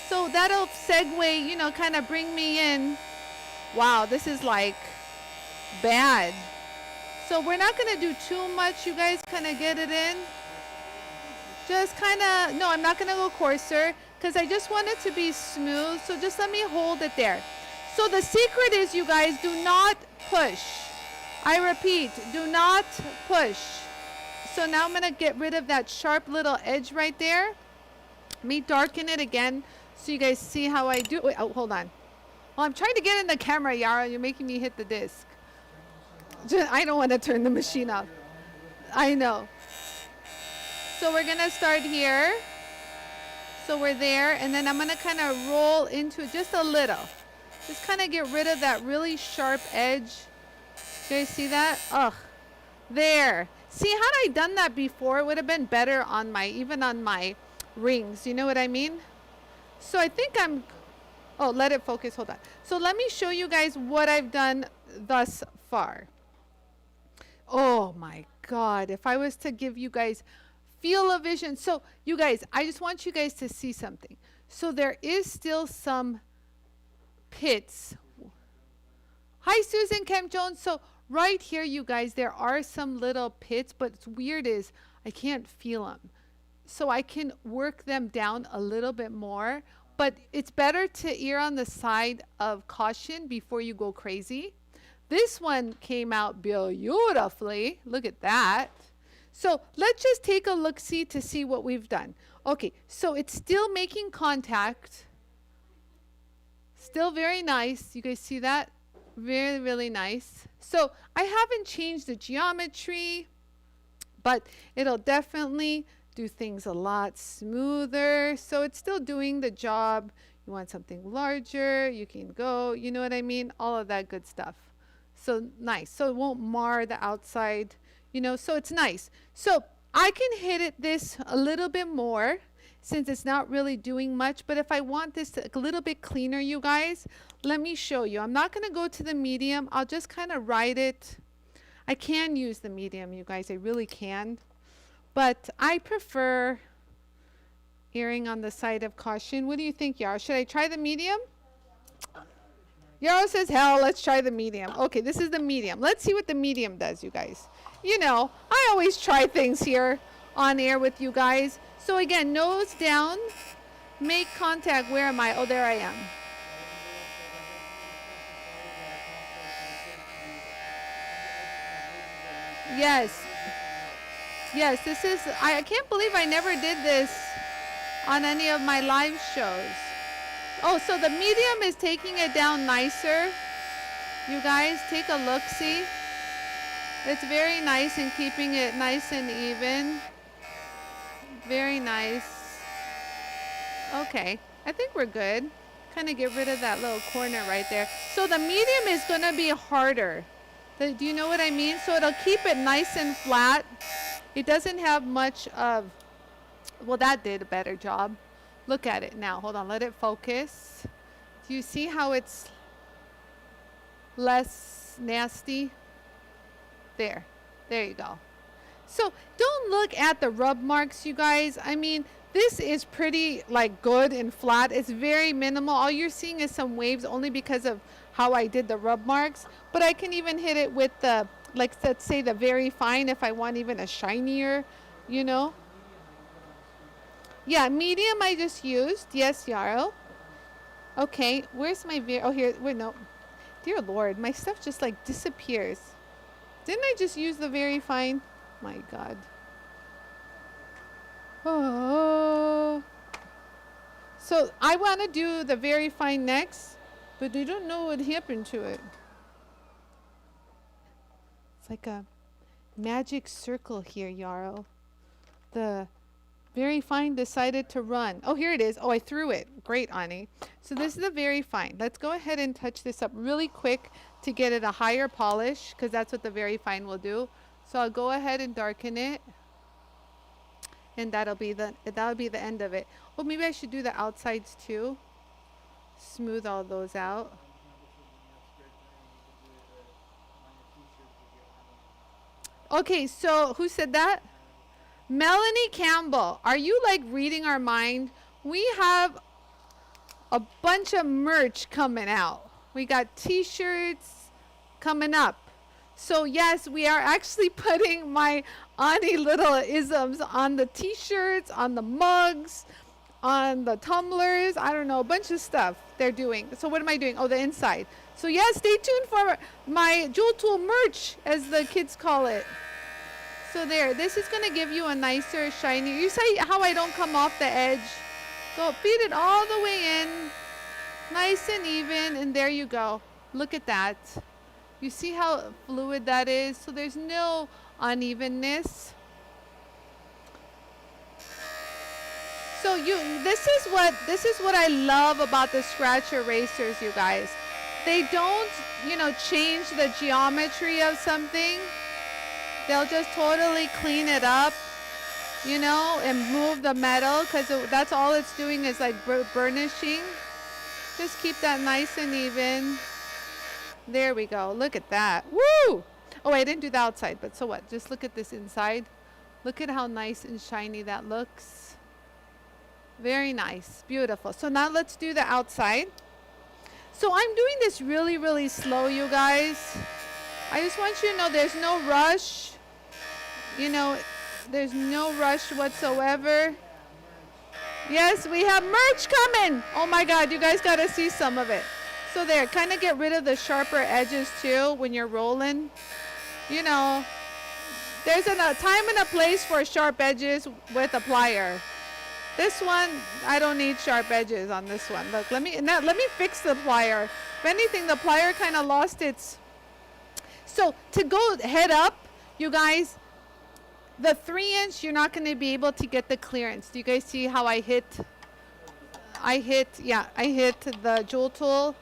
So that'll segue, you know, kind of bring me in. Wow, this is like bad. So we're not going to do too much. You guys kind of get it in. Just kind of, no, I'm not going to go coarser because I just want it to be smooth. So just let me hold it there. So the secret is, you guys, do not push. I repeat, do not push. So now I'm going to get rid of that sharp little edge right there. Let me darken it again so you guys see how I do. Wait, oh, hold on. Well, I'm trying to get in the camera, Yara. You're making me hit the disc. I don't want to turn the machine off. I know. So we're going to start here. So we're there. And then I'm going to kind of roll into it just a little. Just kind of get rid of that really sharp edge. You guys see that? Ugh. There. See, had I done that before, it would have been better on my, even on my rings. You know what I mean? So I think I'm, oh, let it focus. Hold on. So let me show you guys what I've done thus far. Oh my God. If I was to give you guys feel of vision. So you guys, I just want you guys to see something. So there is still some pits. Hi, Susan Kemp Jones. So right here, you guys, there are some little pits, but what's weird is I can't feel them. So I can work them down a little bit more, but it's better to err on the side of caution before you go crazy. This one came out beautifully. Look at that. So let's just take a look-see to see what we've done. Okay, so it's still making contact. Still very nice. You guys see that? Really, really nice. So I haven't changed the geometry, but it'll definitely do things a lot smoother. So it's still doing the job. You want something larger, you can go, you know what I mean? All of that good stuff. So nice. So it won't mar the outside, you know, so it's nice. So I can hit this a little bit more since it's not really doing much. But if I want this a little bit cleaner, you guys, let me show you. I'm not going to go to the medium. I'll just kind of ride it. I can use the medium, you guys. I really can. But I prefer erring on the side of caution. What do you think, Yara? Should I try the medium? Yara says, hell, let's try the medium. Okay, this is the medium. Let's see what the medium does, you guys. You know, I always try things here on air with you guys. So again, nose down, make contact. Where am I? Oh, there I am. Yes. Yes, this is, I can't believe I never did this on any of my live shows. Oh, so the medium is taking it down nicer. You guys, take a look-see. It's very nice in keeping it nice and even. Very nice. Okay, I think we're good. Kind of get rid of that little corner right there. So the medium is going to be harder. Do you know what I mean? So it'll keep it nice and flat. It doesn't have much of, well, that did a better job. Look at it now. Hold on, let it focus. Do you see how it's less nasty? There you go. So don't look at the rub marks, you guys. I mean, this is pretty like good and flat. It's very minimal. All you're seeing is some waves only because of how I did the rub marks. But I can even hit it with the, like, let's say the very fine if I want even a shinier, you know. Yeah, medium I just used. Yes, Yarrow. Okay, where's my oh, here. Wait, no. Dear Lord, my stuff just like disappears. Didn't I just use the very fine? My God. Oh. So I want to do the very fine next, but I don't know what happened to it. It's like a magic circle here, Yarrow. The very fine decided to run. Oh, here it is. Oh, I threw it. Great, Anie. So this is the very fine. Let's go ahead and touch this up really quick to get it a higher polish, because that's what the very fine will do. So I'll go ahead and darken it. And that'll be the end of it. Oh, maybe I should do the outsides too. Smooth all those out. Okay, so who said that? Melanie Campbell. Are you like reading our mind? We have a bunch of merch coming out. We got t-shirts coming up. So yes, we are actually putting my Anie little isms on the t-shirts, on the mugs, on the tumblers. I don't know, a bunch of stuff they're doing. So what am I doing? Oh, the inside. So yes, stay tuned for my JOOLTOOL merch, as the kids call it. So there, this is going to give you a nicer, shiny. You see how I don't come off the edge? Go feed it all the way in, nice and even, and there you go. Look at that. You see how fluid that is? So there's no unevenness. So this is what I love about the scratch erasers, you guys. They don't, change the geometry of something. They'll just totally clean it up, and move the metal, because that's all it's doing is like burnishing. Just keep that nice and even. There we go. Look at that. Woo! Oh, I didn't do the outside, but so what? Just look at this inside. Look at how nice and shiny that looks. Very nice. Beautiful. So now let's do the outside. So I'm doing this really, really slow, you guys. I just want you to know there's no rush. There's no rush whatsoever. Yes, we have merch coming. Oh my God, you guys got to see some of it. So there, kind of get rid of the sharper edges too when you're rolling. There's a time and a place for sharp edges with a plier. This one, I don't need sharp edges on this one. Look, let me fix the plier. If anything, the plier kind of lost its. So to go head up, you guys, the 3-inch, you're not going to be able to get the clearance. Do you guys see how I hit the JOOLTOOL?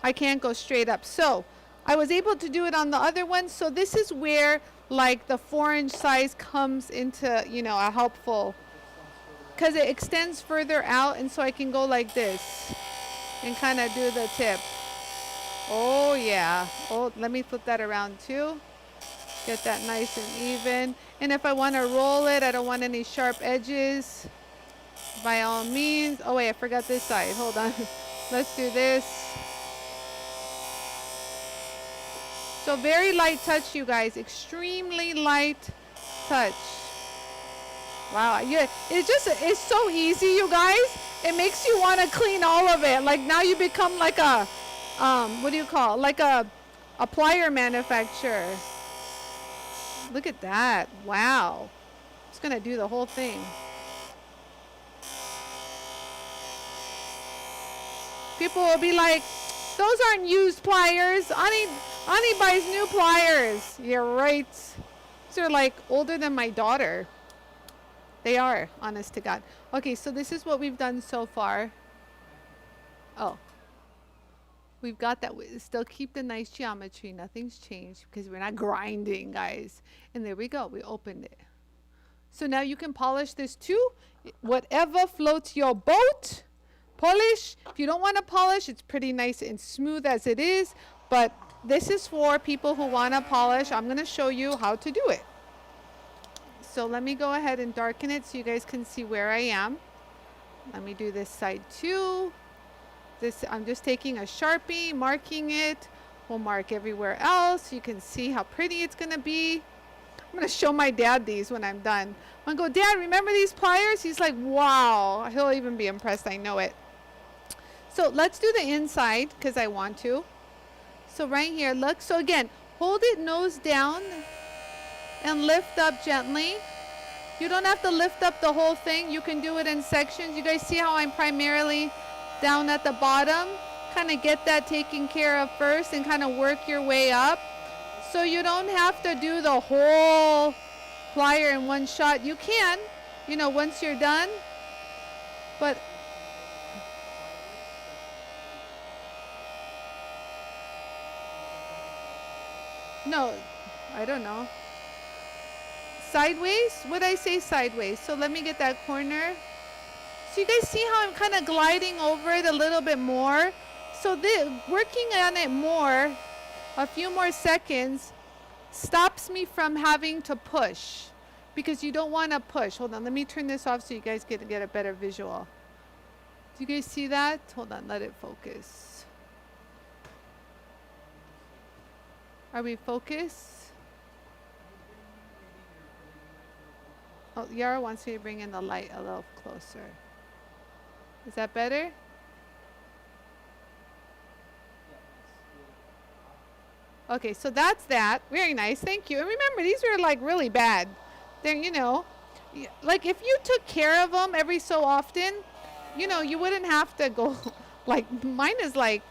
I can't go straight up. So I was able to do it on the other one. So this is where like the 4-inch size comes into, a helpful, because it extends further out. And so I can go like this and kind of do the tip. Oh yeah. Oh, let me flip that around too. Get that nice and even. And if I want to roll it, I don't want any sharp edges, by all means. Oh wait, I forgot this side. Hold on. Let's do this. So very light touch, you guys. Extremely light touch. Wow. Yeah, it's so easy, you guys. It makes you want to clean all of it. Like now you become like a, what do you call it? Like a plier manufacturer. Look at that. Wow. It's going to do the whole thing. People will be like, those aren't used pliers. Anie buys new pliers. You're right. These are like older than my daughter. They are, honest to God. Okay, so this is what we've done so far. Oh. We've got that. We still keep the nice geometry. Nothing's changed because we're not grinding, guys. And there we go. We opened it. So now you can polish this too. Whatever floats your boat, polish. If you don't want to polish, it's pretty nice and smooth as it is. But this is for people who want to polish. I'm going to show you how to do it. So let me go ahead and darken it so you guys can see where I am. Let me do this side too. I'm just taking a Sharpie, marking it. We'll mark everywhere else. You can see how pretty it's going to be. I'm going to show my dad these when I'm done. I'm going to go, Dad, remember these pliers? He's like, wow. He'll even be impressed. I know it. So let's do the inside because I want to. So right here, look. So again, hold it nose down and lift up gently. You don't have to lift up the whole thing. You can do it in sections. You guys see how I'm primarily down at the bottom? Kind of get that taken care of first and kind of work your way up. So you don't have to do the whole plier in one shot. You can, you know, once you're done. But no, I don't know. Sideways? What did I say sideways? So let me get that corner. So you guys see how I'm kind of gliding over it a little bit more? So working on it more, a few more seconds, stops me from having to push. Because you don't want to push. Hold on, let me turn this off so you guys get a better visual. Do you guys see that? Hold on, let it focus. Are we focused? Oh, Yara wants me to bring in the light a little closer. Is that better? Okay, so that's that. Very nice, thank you. And remember, these are like really bad. They're, you know, like if you took care of them every so often, you know, you wouldn't have to go, like mine is like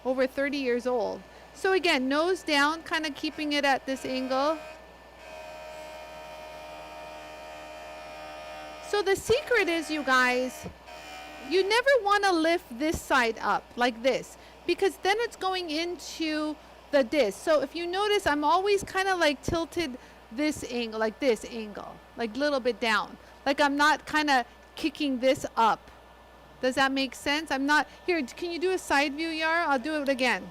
over 30 years old. So again, nose down, kind of keeping it at this angle. So the secret is, you guys, you never want to lift this side up like this, because then it's going into the disc. So if you notice, I'm always kind of like tilted this angle, like this angle, like a little bit down. Like I'm not kind of kicking this up. Does that make sense? I'm not, here, can you do a side view, Yara? I'll do it again.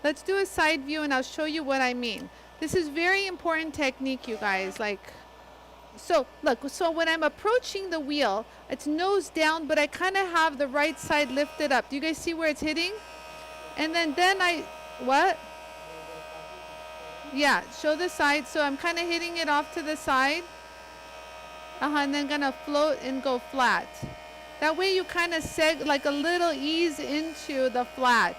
Let's do a side view and I'll show you what I mean. This is very important technique, you guys. Like, so look, so when I'm approaching the wheel, it's nose down, but I kind of have the right side lifted up. Do you guys see where it's hitting? And then what? Yeah, show the side. So I'm kind of hitting it off to the side. And then gonna float and go flat. That way you kind of seg like a little ease into the flat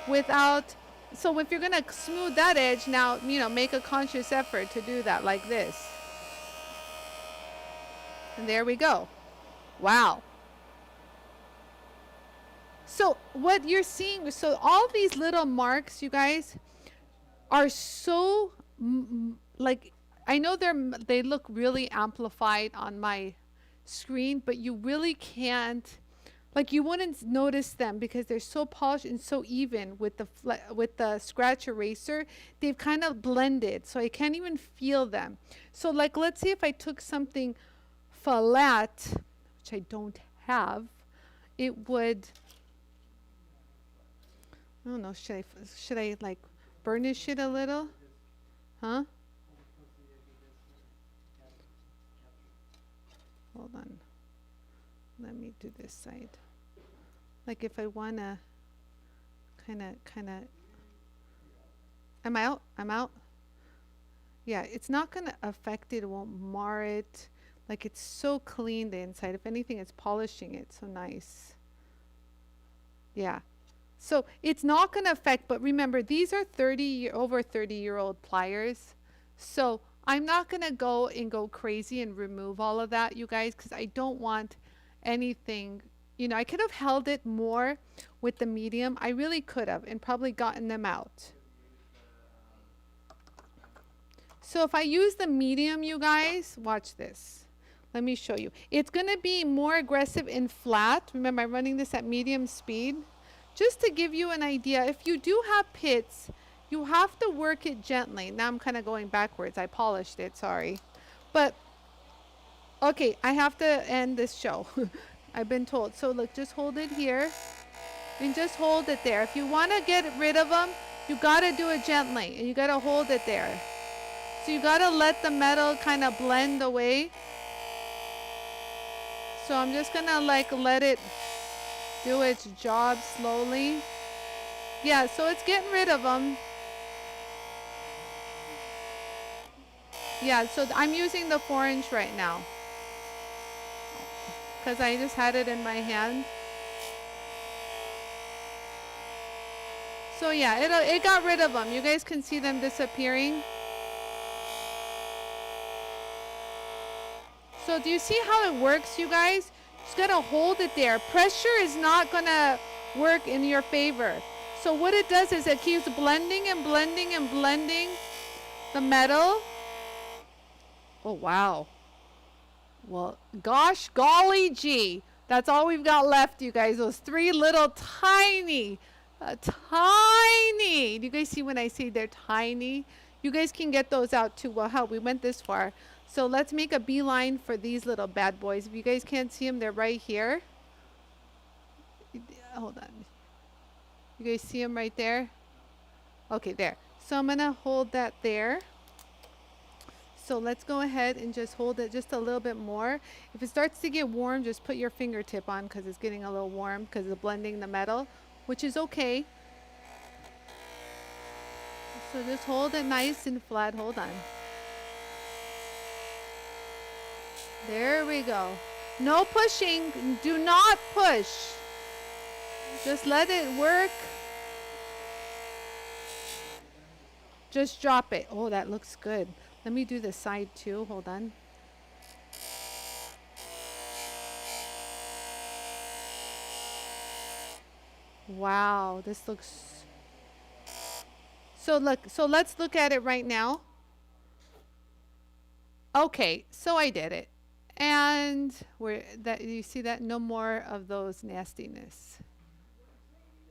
without, so if you're gonna smooth that edge now, you know, make a conscious effort to do that like this. And there we go. Wow. So what you're seeing, so all these little marks, you guys, are so like, I know they look really amplified on my screen, but you really can't, like you wouldn't notice them because they're so polished and so even with the scratch eraser. They've kind of blended, so I can't even feel them. So like, let's see if I took something flat, which I don't have, it would, I don't know, should I like burnish it a little? Huh? Hold on. Let me do this side. Like if I wanna kinda I'm out. Yeah, it's not gonna affect it, it won't mar it. Like it's so clean the inside. If anything, it's polishing it so nice. Yeah. So it's not gonna affect, but remember, these are over 30-year-old pliers. So I'm not gonna go crazy and remove all of that, you guys, because I don't want anything, you know, I could have held it more with the medium. I really could have, and probably gotten them out. So if I use the medium, you guys, watch this. Let me show you. It's gonna be more aggressive in flat. Remember, I'm running this at medium speed. Just to give you an idea, if you do have pits, you have to work it gently. Now I'm kind of going backwards. I polished it, sorry. But, okay, I have to end this show. I've been told. So look, just hold it here. And just hold it there. If you want to get rid of them, you got to do it gently. And you got to hold it there. So you got to let the metal kind of blend away. So I'm just going to like let it do its job slowly. Yeah, so it's getting rid of them. Yeah, so I'm using the 4-inch right now because I just had it in my hand. So yeah, it got rid of them. You guys can see them disappearing. So do you see how it works, you guys? Just gotta hold it there. Pressure is not gonna work in your favor. So what it does is it keeps blending and blending and blending the metal. Oh, wow. Well, gosh, golly gee. That's all we've got left, you guys. Those three little tiny. Do you guys see when I say they're tiny? You guys can get those out too. Well, hell, we went this far. So let's make a beeline for these little bad boys. If you guys can't see them, they're right here. Hold on. You guys see them right there? Okay, there. So I'm going to hold that there. So let's go ahead and just hold it just a little bit more. If it starts to get warm, just put your fingertip on because it's getting a little warm because it's blending the metal, which is okay. So just hold it nice and flat. Hold on. There we go. No pushing. Do not push. Just let it work. Just drop it. Oh, that looks good. Let me do the side too. Hold on. Wow, this looks... So let's look at it right now. Okay, so I did it. And you see that? No more of those nastiness.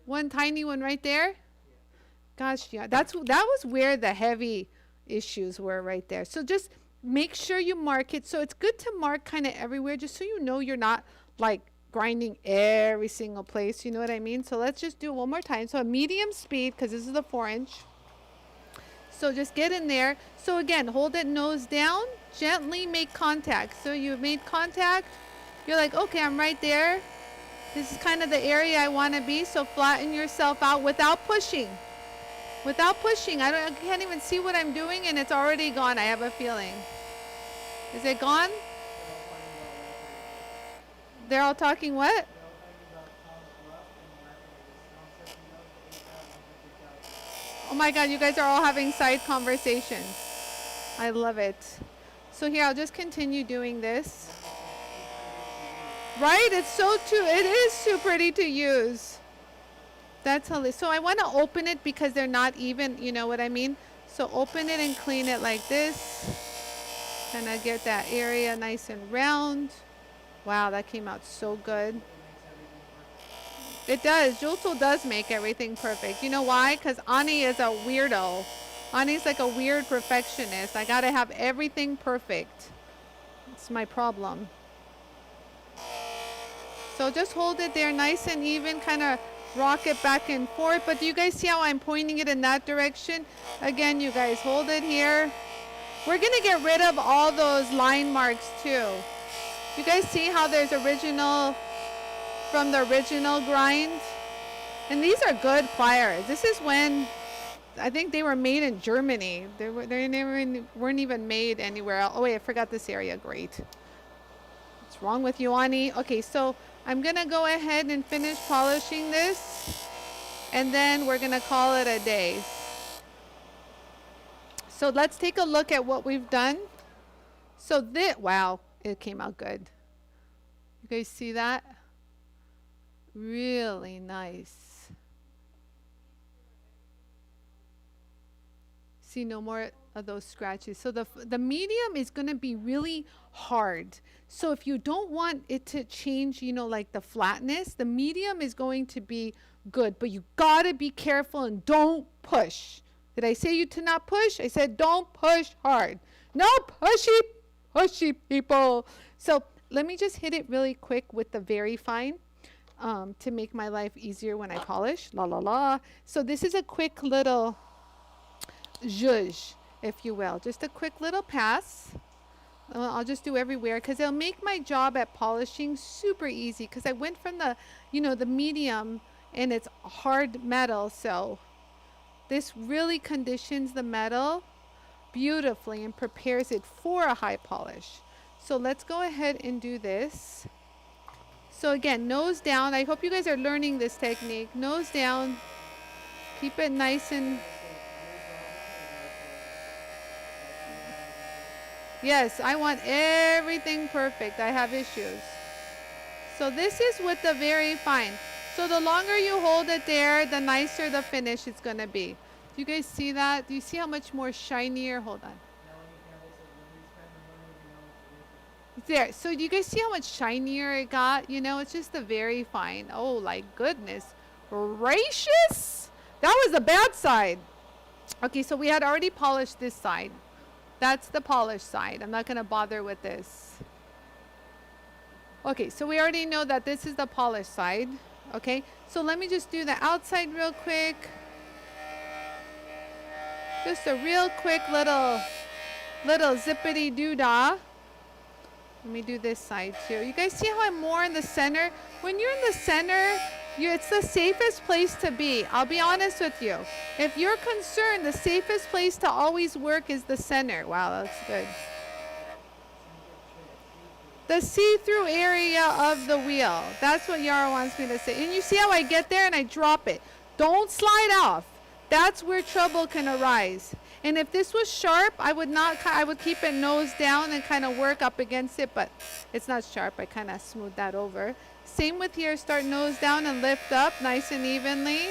One tiny one right there. Gosh, yeah, that was where the heavy issues were right there. So just make sure you mark it. So it's good to mark kind of everywhere just so you know you're not like grinding every single place. You know what I mean? So let's just do it one more time. So a medium speed because this is the 4-inch. So just get in there. So again, hold it nose down. Gently make contact. So you've made contact. You're like, okay, I'm right there. This is kind of the area I want to be. So flatten yourself out without pushing. Without pushing. I can't even see what I'm doing and it's already gone. I have a feeling. Is it gone? They're all talking what? Oh my God, you guys are all having side conversations. I love it. So here, I'll just continue doing this. Right? It is too pretty to use. That's hilarious. So I want to open it because they're not even, you know what I mean? So open it and clean it like this. And I get that area nice and round. Wow, that came out so good. It does. JOOLTOOL does make everything perfect. You know why? Because Anie is a weirdo. Anie's like a weird perfectionist. I got to have everything perfect. It's my problem. So just hold it there nice and even, kind of rock it back and forth. But do you guys see how I'm pointing it in that direction? Again, you guys hold it here. We're going to get rid of all those line marks too. You guys see how there's original from the original grind? And these are good pliers. This is when I think they were made in Germany. Weren't even made anywhere else. Oh wait, I forgot this area. Great. What's wrong with you, Anie? Okay, so I'm gonna go ahead and finish polishing this, and then we're gonna call it a day. So let's take a look at what we've done. So wow, it came out good. You guys see that? Really nice. See, no more of those scratches. So the medium is going to be really hard. So if you don't want it to change, you know, like the flatness, the medium is going to be good. But you got to be careful and don't push. Did I say you to not push? I said don't push hard. No pushy people. So let me just hit it really quick with the very fine. To make my life easier when I polish. La la la. So this is a quick little zhuzh, if you will. Just a quick little pass. I'll just do everywhere because it'll make my job at polishing super easy because I went from the, you know, the medium and it's hard metal. So this really conditions the metal beautifully and prepares it for a high polish. So let's go ahead and do this. So again, nose down. I hope you guys are learning this technique. Nose down. Keep it nice and... Yes, I want everything perfect. I have issues. So this is with the very fine. So the longer you hold it there, the nicer the finish is going to be. Do you guys see that? Do you see how much more shinier? Hold on. Now when you can also, when we spend the money, we know it's worth it. There. So do you guys see how much shinier it got? You know, it's just the very fine. Oh, my goodness gracious. That was the bad side. Okay, so we had already polished this side. That's the polished side. I'm not going to bother with this. Okay, so we already know that this is the polished side. Okay, so let me just do the outside real quick. Just a real quick little zippity doo-dah. Let me do this side too. You guys see how I'm more in the center? When you're in the center, it's the safest place to be. I'll be honest with you. If you're concerned, the safest place to always work is the center. Wow, that's good. The see-through area of the wheel. That's what Yara wants me to say. And you see how I get there and I drop it. Don't slide off. That's where trouble can arise. And if this was sharp, I would keep it nose down and kind of work up against it, but it's not sharp. I kind of smooth that over. Same with here. Start nose down and lift up nice and evenly.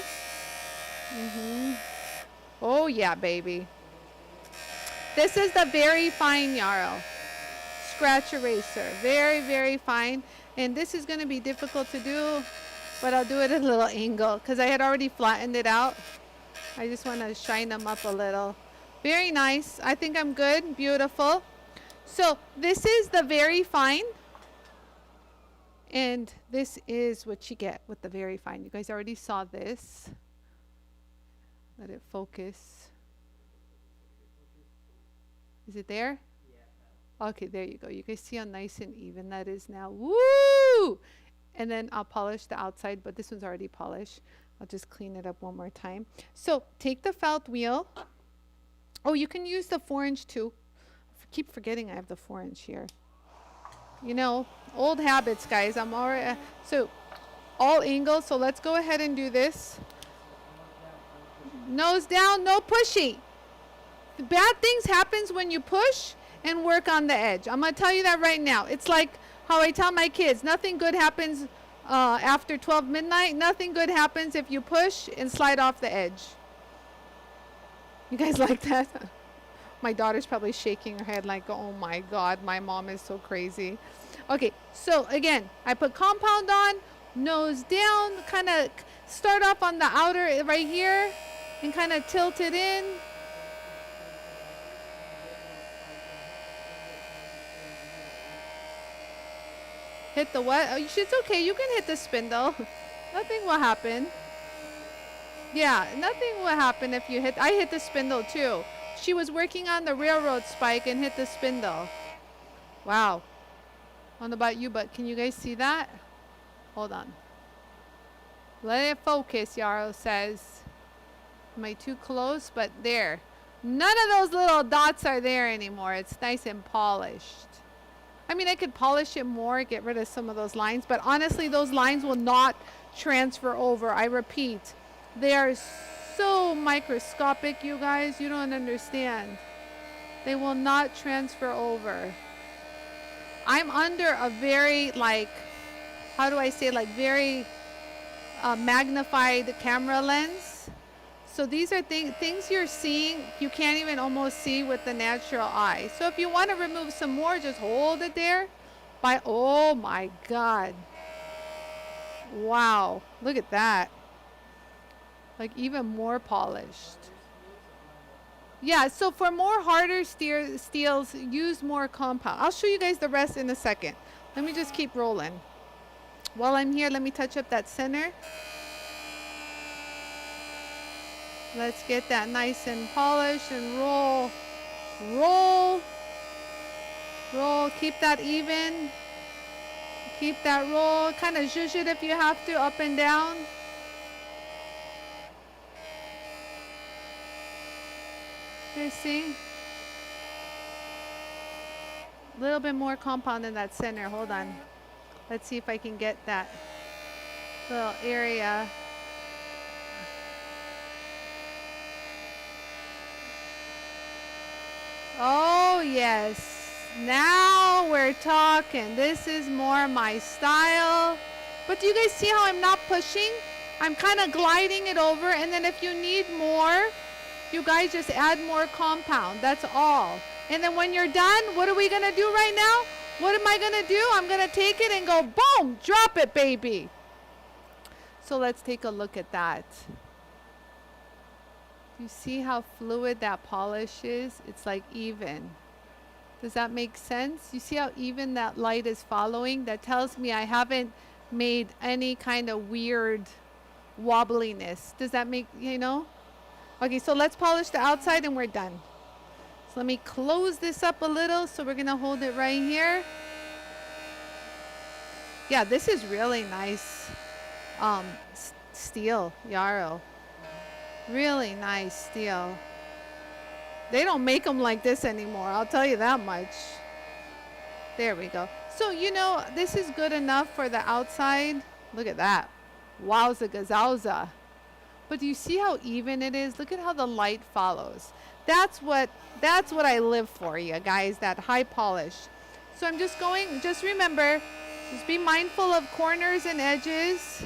Oh yeah, baby. This is the very fine Yarrow scratch eraser. Very, very fine. And this is going to be difficult to do, but I'll do it at a little angle because I had already flattened it out. I just want to shine them up a little. Very nice. I think I'm good. Beautiful. So this is the very fine. And this is what you get with the very fine. You guys already saw this. Let it focus. Is it there? Yeah. Okay, there you go. You guys see how nice and even that is now. Woo! And then I'll polish the outside, but this one's already polished. I'll just clean it up one more time. So take the felt wheel. Oh, you can use the 4-inch too. I keep forgetting I have the 4-inch here. You know, old habits, guys. I'm already so all angles. So let's go ahead and do this. Nose down, no pushy. The bad things happens when you push and work on the edge. I'm gonna tell you that right now. It's like how I tell my kids, nothing good happens after 12 midnight. Nothing good happens if you push and slide off the edge. You guys like that? My daughter's probably shaking her head like, oh my God, my mom is so crazy. Okay, so again, I put compound on, nose down, kind of start off on the outer right here and kind of tilt it in. Hit the what? Oh, it's okay. You can hit the spindle. Nothing will happen. Yeah, nothing will happen if you hit. I hit the spindle too. She was working on the railroad spike and hit the spindle. Wow. I don't know about you, but can you guys see that? Hold on. Let it focus, Yarrow says. Am I too close? But there. None of those little dots are there anymore. It's nice and polished. I mean, I could polish it more, get rid of some of those lines, but honestly, those lines will not transfer over. I repeat, they are so microscopic, you guys. You don't understand. They will not transfer over. I'm under a very, like, how do I say, like, very magnified camera lens. So these are things you're seeing, you can't even almost see with the natural eye. So if you want to remove some more, just hold it there. Oh my God. Wow. Look at that. Like even more polished. Yeah, so for more harder steels, use more compound. I'll show you guys the rest in a second. Let me just keep rolling. While I'm here, let me touch up that center. Let's get that nice and polished and roll, roll, roll. Keep that even. Keep that roll. Kind of zhuzh it if you have to, up and down. You see? A little bit more compound in that center. Hold on. Let's see if I can get that little area. Oh, yes. Now we're talking. This is more my style. But do you guys see how I'm not pushing? I'm kind of gliding it over, and then if you need more, you guys just add more compound. That's all. And then when you're done, what are we going to do right now? What am I going to do? I'm going to take it and go, boom, drop it, baby. So let's take a look at that. Do you see how fluid that polish is? It's like even. Does that make sense? You see how even that light is following? That tells me I haven't made any kind of weird wobbliness. Does that make, you know? Okay, so let's polish the outside and we're done. So let me close this up a little. So we're going to hold it right here. Yeah, this is really nice steel, Yarrow. Really nice steel. They don't make them like this anymore, I'll tell you that much. There we go. So, you know, this is good enough for the outside. Look at that. Wowza gazowza. But do you see how even it is? Look at how the light follows. That's what I live for, you guys, that high polish. So I'm just going, just remember, just be mindful of corners and edges.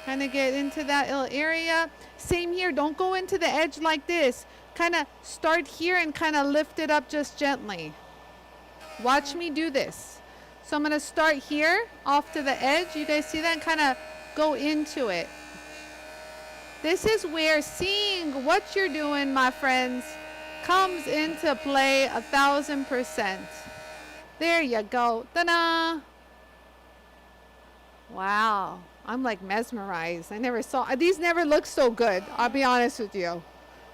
Kind of get into that little area. Same here, don't go into the edge like this. Kind of start here and kind of lift it up just gently. Watch me do this. So I'm going to start here off to the edge. You guys see that? And kind of go into it. This is where seeing what you're doing, my friends, comes into play 1,000%. There you go. Ta-da! Wow. I'm like mesmerized. I never saw, these never looked so good. I'll be honest with you.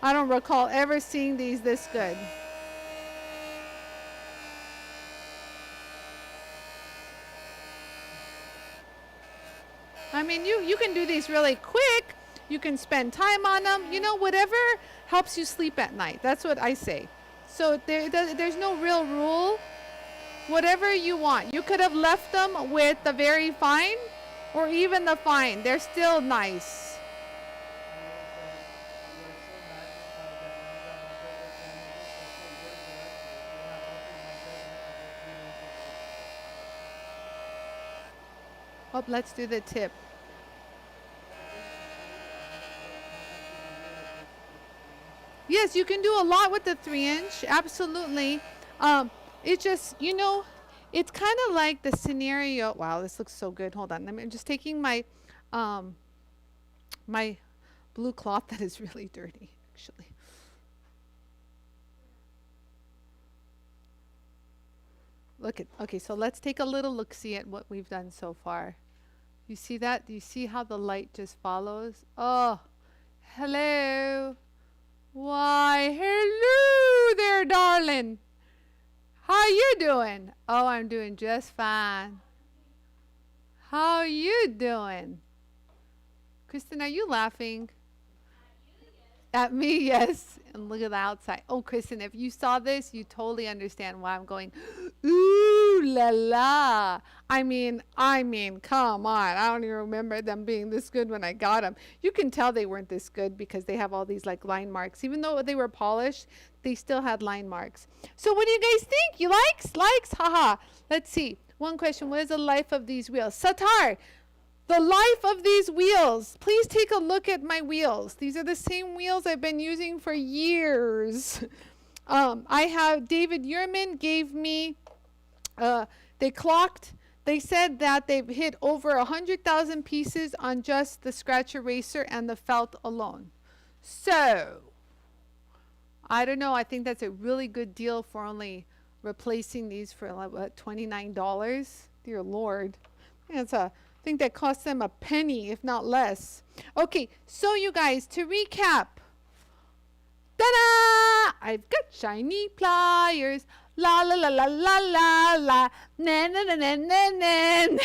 I don't recall ever seeing these this good. I mean, you can do these really quick. You can spend time on them. You know, whatever helps you sleep at night. That's what I say. So there's no real rule. Whatever you want. You could have left them with the very fine or even the fine. They're still nice. Oh, let's do the tip. Yes, you can do a lot with the 3-inch. Absolutely. It's just, you know, it's kind of like the scenario. Wow, this looks so good. Hold on. I'm just taking my my blue cloth that is really dirty, actually. Look at, okay, so let's take a little look-see at what we've done so far. You see that? Do you see how the light just follows? Oh, hello. Why, hello there, darling. How you doing? Oh, I'm doing just fine. How you doing? Kristen, are you laughing? At me, yes. And look at the outside. Oh, Kristen, if you saw this, you totally understand why I'm going, ooh la la. I mean, come on. I don't even remember them being this good when I got them. You can tell they weren't this good because they have all these like line marks. Even though they were polished, they still had line marks. So what do you guys think? You likes? Likes? Haha. Let's see. One question. What is the life of these wheels? Satar. The life of these wheels. Please take a look at my wheels. These are the same wheels I've been using for years. I have, David Yerman gave me, they clocked, they said that they've hit over 100,000 pieces on just the scratch eraser and the felt alone. So, I don't know, I think that's a really good deal for only replacing these for like, what, $29? Dear Lord. That's I think that costs them a penny, if not less. Okay, so you guys, to recap. Ta-da! I've got shiny pliers. La la la la la la la. Na na na na na na.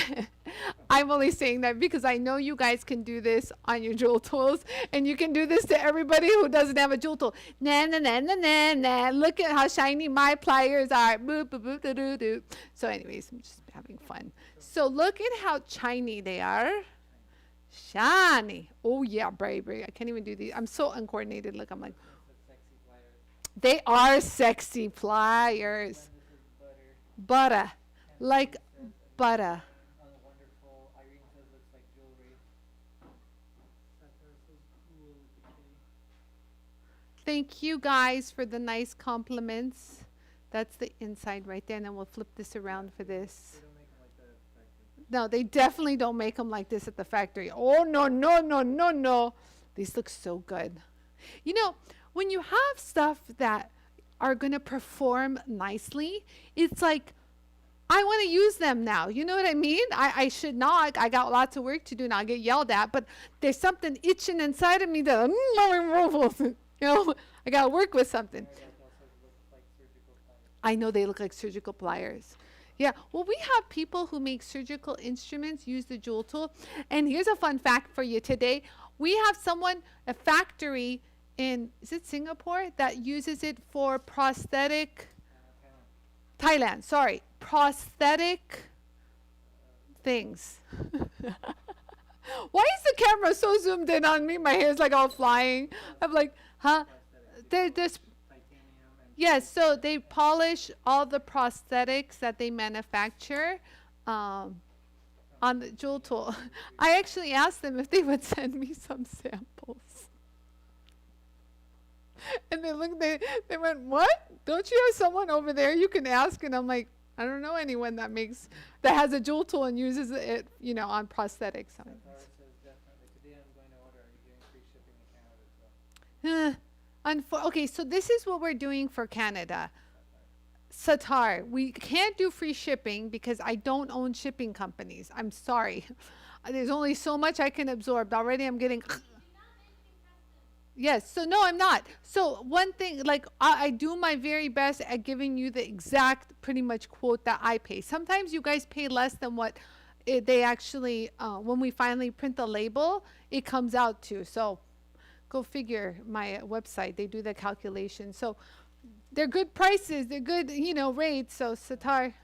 I'm only saying that because I know you guys can do this on your jewel tools, and you can do this to everybody who doesn't have a jewel tool. Na na na na na na. Look at how shiny my pliers are. Boop boop boop doo doo doo. So, anyways, I'm just having fun. So look at how shiny they are. Shiny. Oh yeah, baby. I can't even do these. I'm so uncoordinated. Look, I'm like. They are sexy pliers. butter, like Kennedy says butter. amazing, wonderful. Irene says looks like jewelry. Satar says cool with the K. Thank you guys for the nice compliments. That's the inside right there, and then we'll flip this around for this. They don't make them like that at the factory. No, they definitely don't make them like this at the factory. Oh, no, no, no, no, no. These look so good. You know, when you have stuff that are going to perform nicely, it's like, I want to use them now. You know what I mean? I should not. I got lots of work to do and I'll get yelled at, but there's something itching inside of me that, you know, I got to work with something. I know they look like surgical pliers. Yeah, well, we have people who make surgical instruments use the Jool tool. And here's a fun fact for you today. We have someone, a factory in, is it Singapore, that uses it for prosthetic, Thailand, sorry, prosthetic things. Why is the camera so zoomed in on me? My hair's like all flying. I'm like, huh? There's yes, so they polish all the prosthetics that they manufacture on the Jool tool. I actually asked them if they would send me some samples. And they looked, they went, what? Don't you have someone over there you can ask? And I'm like, I don't know anyone that has a Jool tool and uses it, you know, on prosthetics. Satar says definitely. Today I'm going to order. Are you getting free shipping in Canada as well? Okay, so this is what we're doing for Canada. Satar, we can't do free shipping because I don't own shipping companies. I'm sorry. There's only so much I can absorb. Already I'm getting... Yes, so no, I'm not. So one thing, like I do my very best at giving you the exact pretty much quote that I pay. Sometimes you guys pay less than what they actually, when we finally print the label, it comes out to. So go figure, my website, they do the calculation. So they're good prices, they're good, you know, rates. So Satar.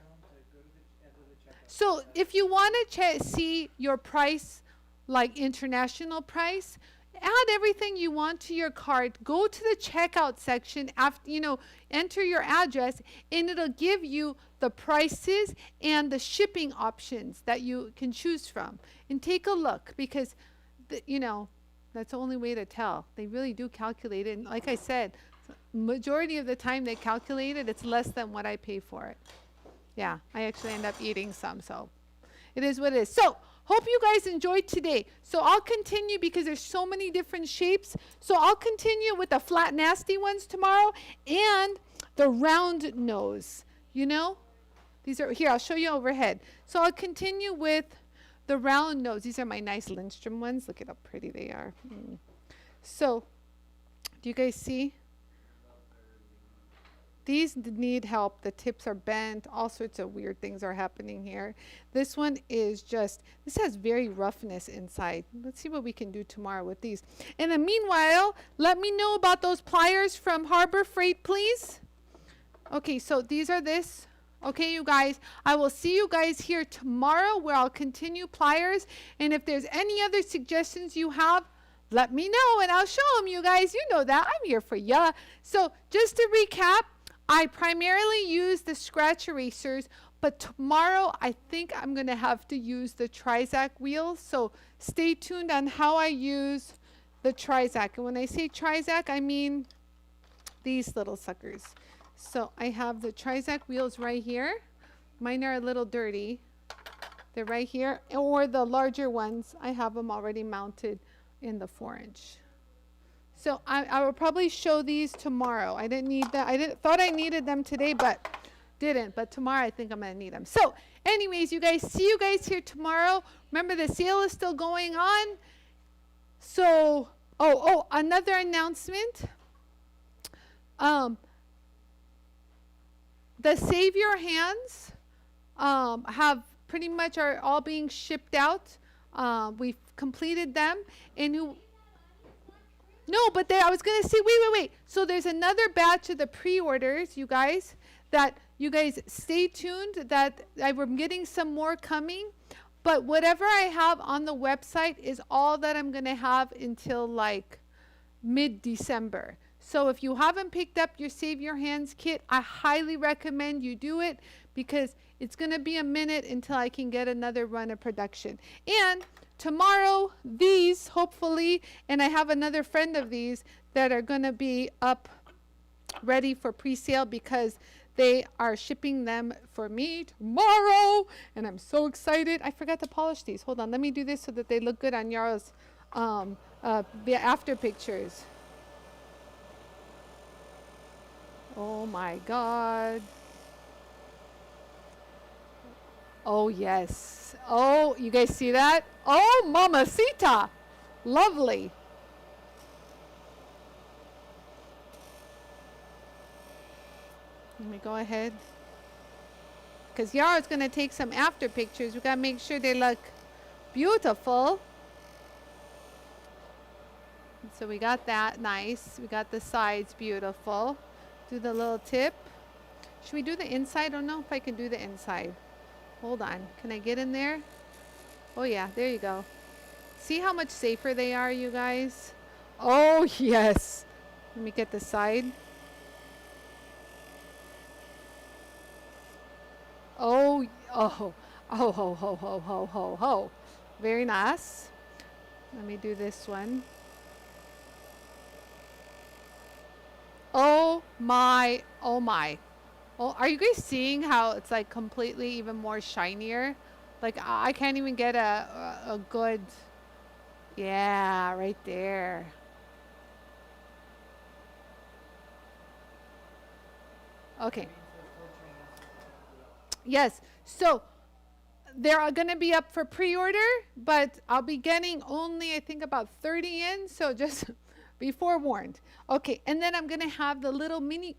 So if you want to see your price, like international price, add everything you want to your cart, go to the checkout section after, you know, enter your address, and it'll give you the prices and the shipping options that you can choose from. And take a look, because you know, that's the only way to tell. They really do calculate it, and like I said, majority of the time they calculate it, it's less than what I pay for it. Yeah, I actually end up eating some, so it is what it is. So hope you guys enjoyed today. So I'll continue because there's so many different shapes. So I'll continue with the flat nasty ones tomorrow and the round nose. You know, these are here. I'll show you overhead. So I'll continue with the round nose. These are my nice Lindstrom ones. Look at how pretty they are. So do you guys see? These need help. The tips are bent. All sorts of weird things are happening here. This one is just, this has very roughness inside. Let's see what we can do tomorrow with these. In the meanwhile, let me know about those pliers from Harbor Freight, please. Okay, so these are this. Okay, you guys, I will see you guys here tomorrow where I'll continue pliers. And if there's any other suggestions you have, let me know and I'll show them, you guys. You know that. I'm here for ya. So just to recap, I primarily use the scratch erasers, but tomorrow I think I'm going to have to use the Trizac wheels. So stay tuned on how I use the Trizac. And when I say Trizac, I mean these little suckers. So I have the Trizac wheels right here. Mine are a little dirty. They're right here. Or the larger ones, I have them already mounted in the 4-inch. So I will probably show these tomorrow. I didn't need that. Thought I needed them today, but didn't. But tomorrow I think I'm going to need them. So anyways, you guys, see you guys here tomorrow. Remember, the sale is still going on. So, another announcement. The Save Your Hands have pretty much are all being shipped out. We've completed them. And no, but I was going to say, wait. So there's another batch of the pre-orders, you guys, that you guys stay tuned, that I'm getting some more coming. But whatever I have on the website is all that I'm going to have until like mid-December. So if you haven't picked up your Save Your Hands kit, I highly recommend you do it because it's going to be a minute until I can get another run of production. And tomorrow, these, hopefully, and I have another friend of these that are going to be up ready for pre-sale because they are shipping them for me tomorrow, and I'm so excited. I forgot to polish these. Hold on, let me do this so that they look good on Yara's the after pictures. Oh my God. Oh yes. Oh, you guys see that? Oh, mamacita. Lovely. Let me go ahead. Because Yara's going to take some after pictures. We got to make sure they look beautiful. So we got that nice. We got the sides beautiful. Do the little tip. Should we do the inside? I don't know if I can do the inside. Hold on. Can I get in there? Oh yeah, there you go. See how much safer they are, you guys? Oh yes. Let me get the side. Oh, oh, oh, ho, ho, ho, ho, ho, ho. Very nice. Let me do this one. Oh my, oh my. Oh, are you guys seeing how it's like completely even more shinier? Like I can't even get a good, yeah, right there. Okay. Yes, so they're going to be up for pre-order, but I'll be getting only, I think, about 30 in, so just be forewarned. Okay, and then I'm going to have the little mini,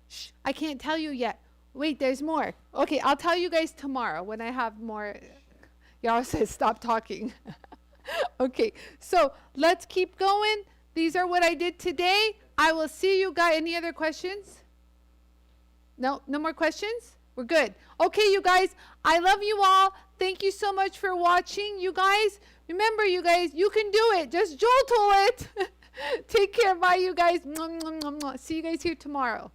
shh, I can't tell you yet. Wait, there's more. Okay, I'll tell you guys tomorrow when I have more. Y'all says stop talking. Okay, so let's keep going. These are what I did today. I will see you guys. Any other questions? No, no more questions? We're good. Okay, you guys, I love you all. Thank you so much for watching, you guys. Remember, you guys, you can do it. Just JOOLTOOL it. Take care. Bye, you guys. See you guys here tomorrow.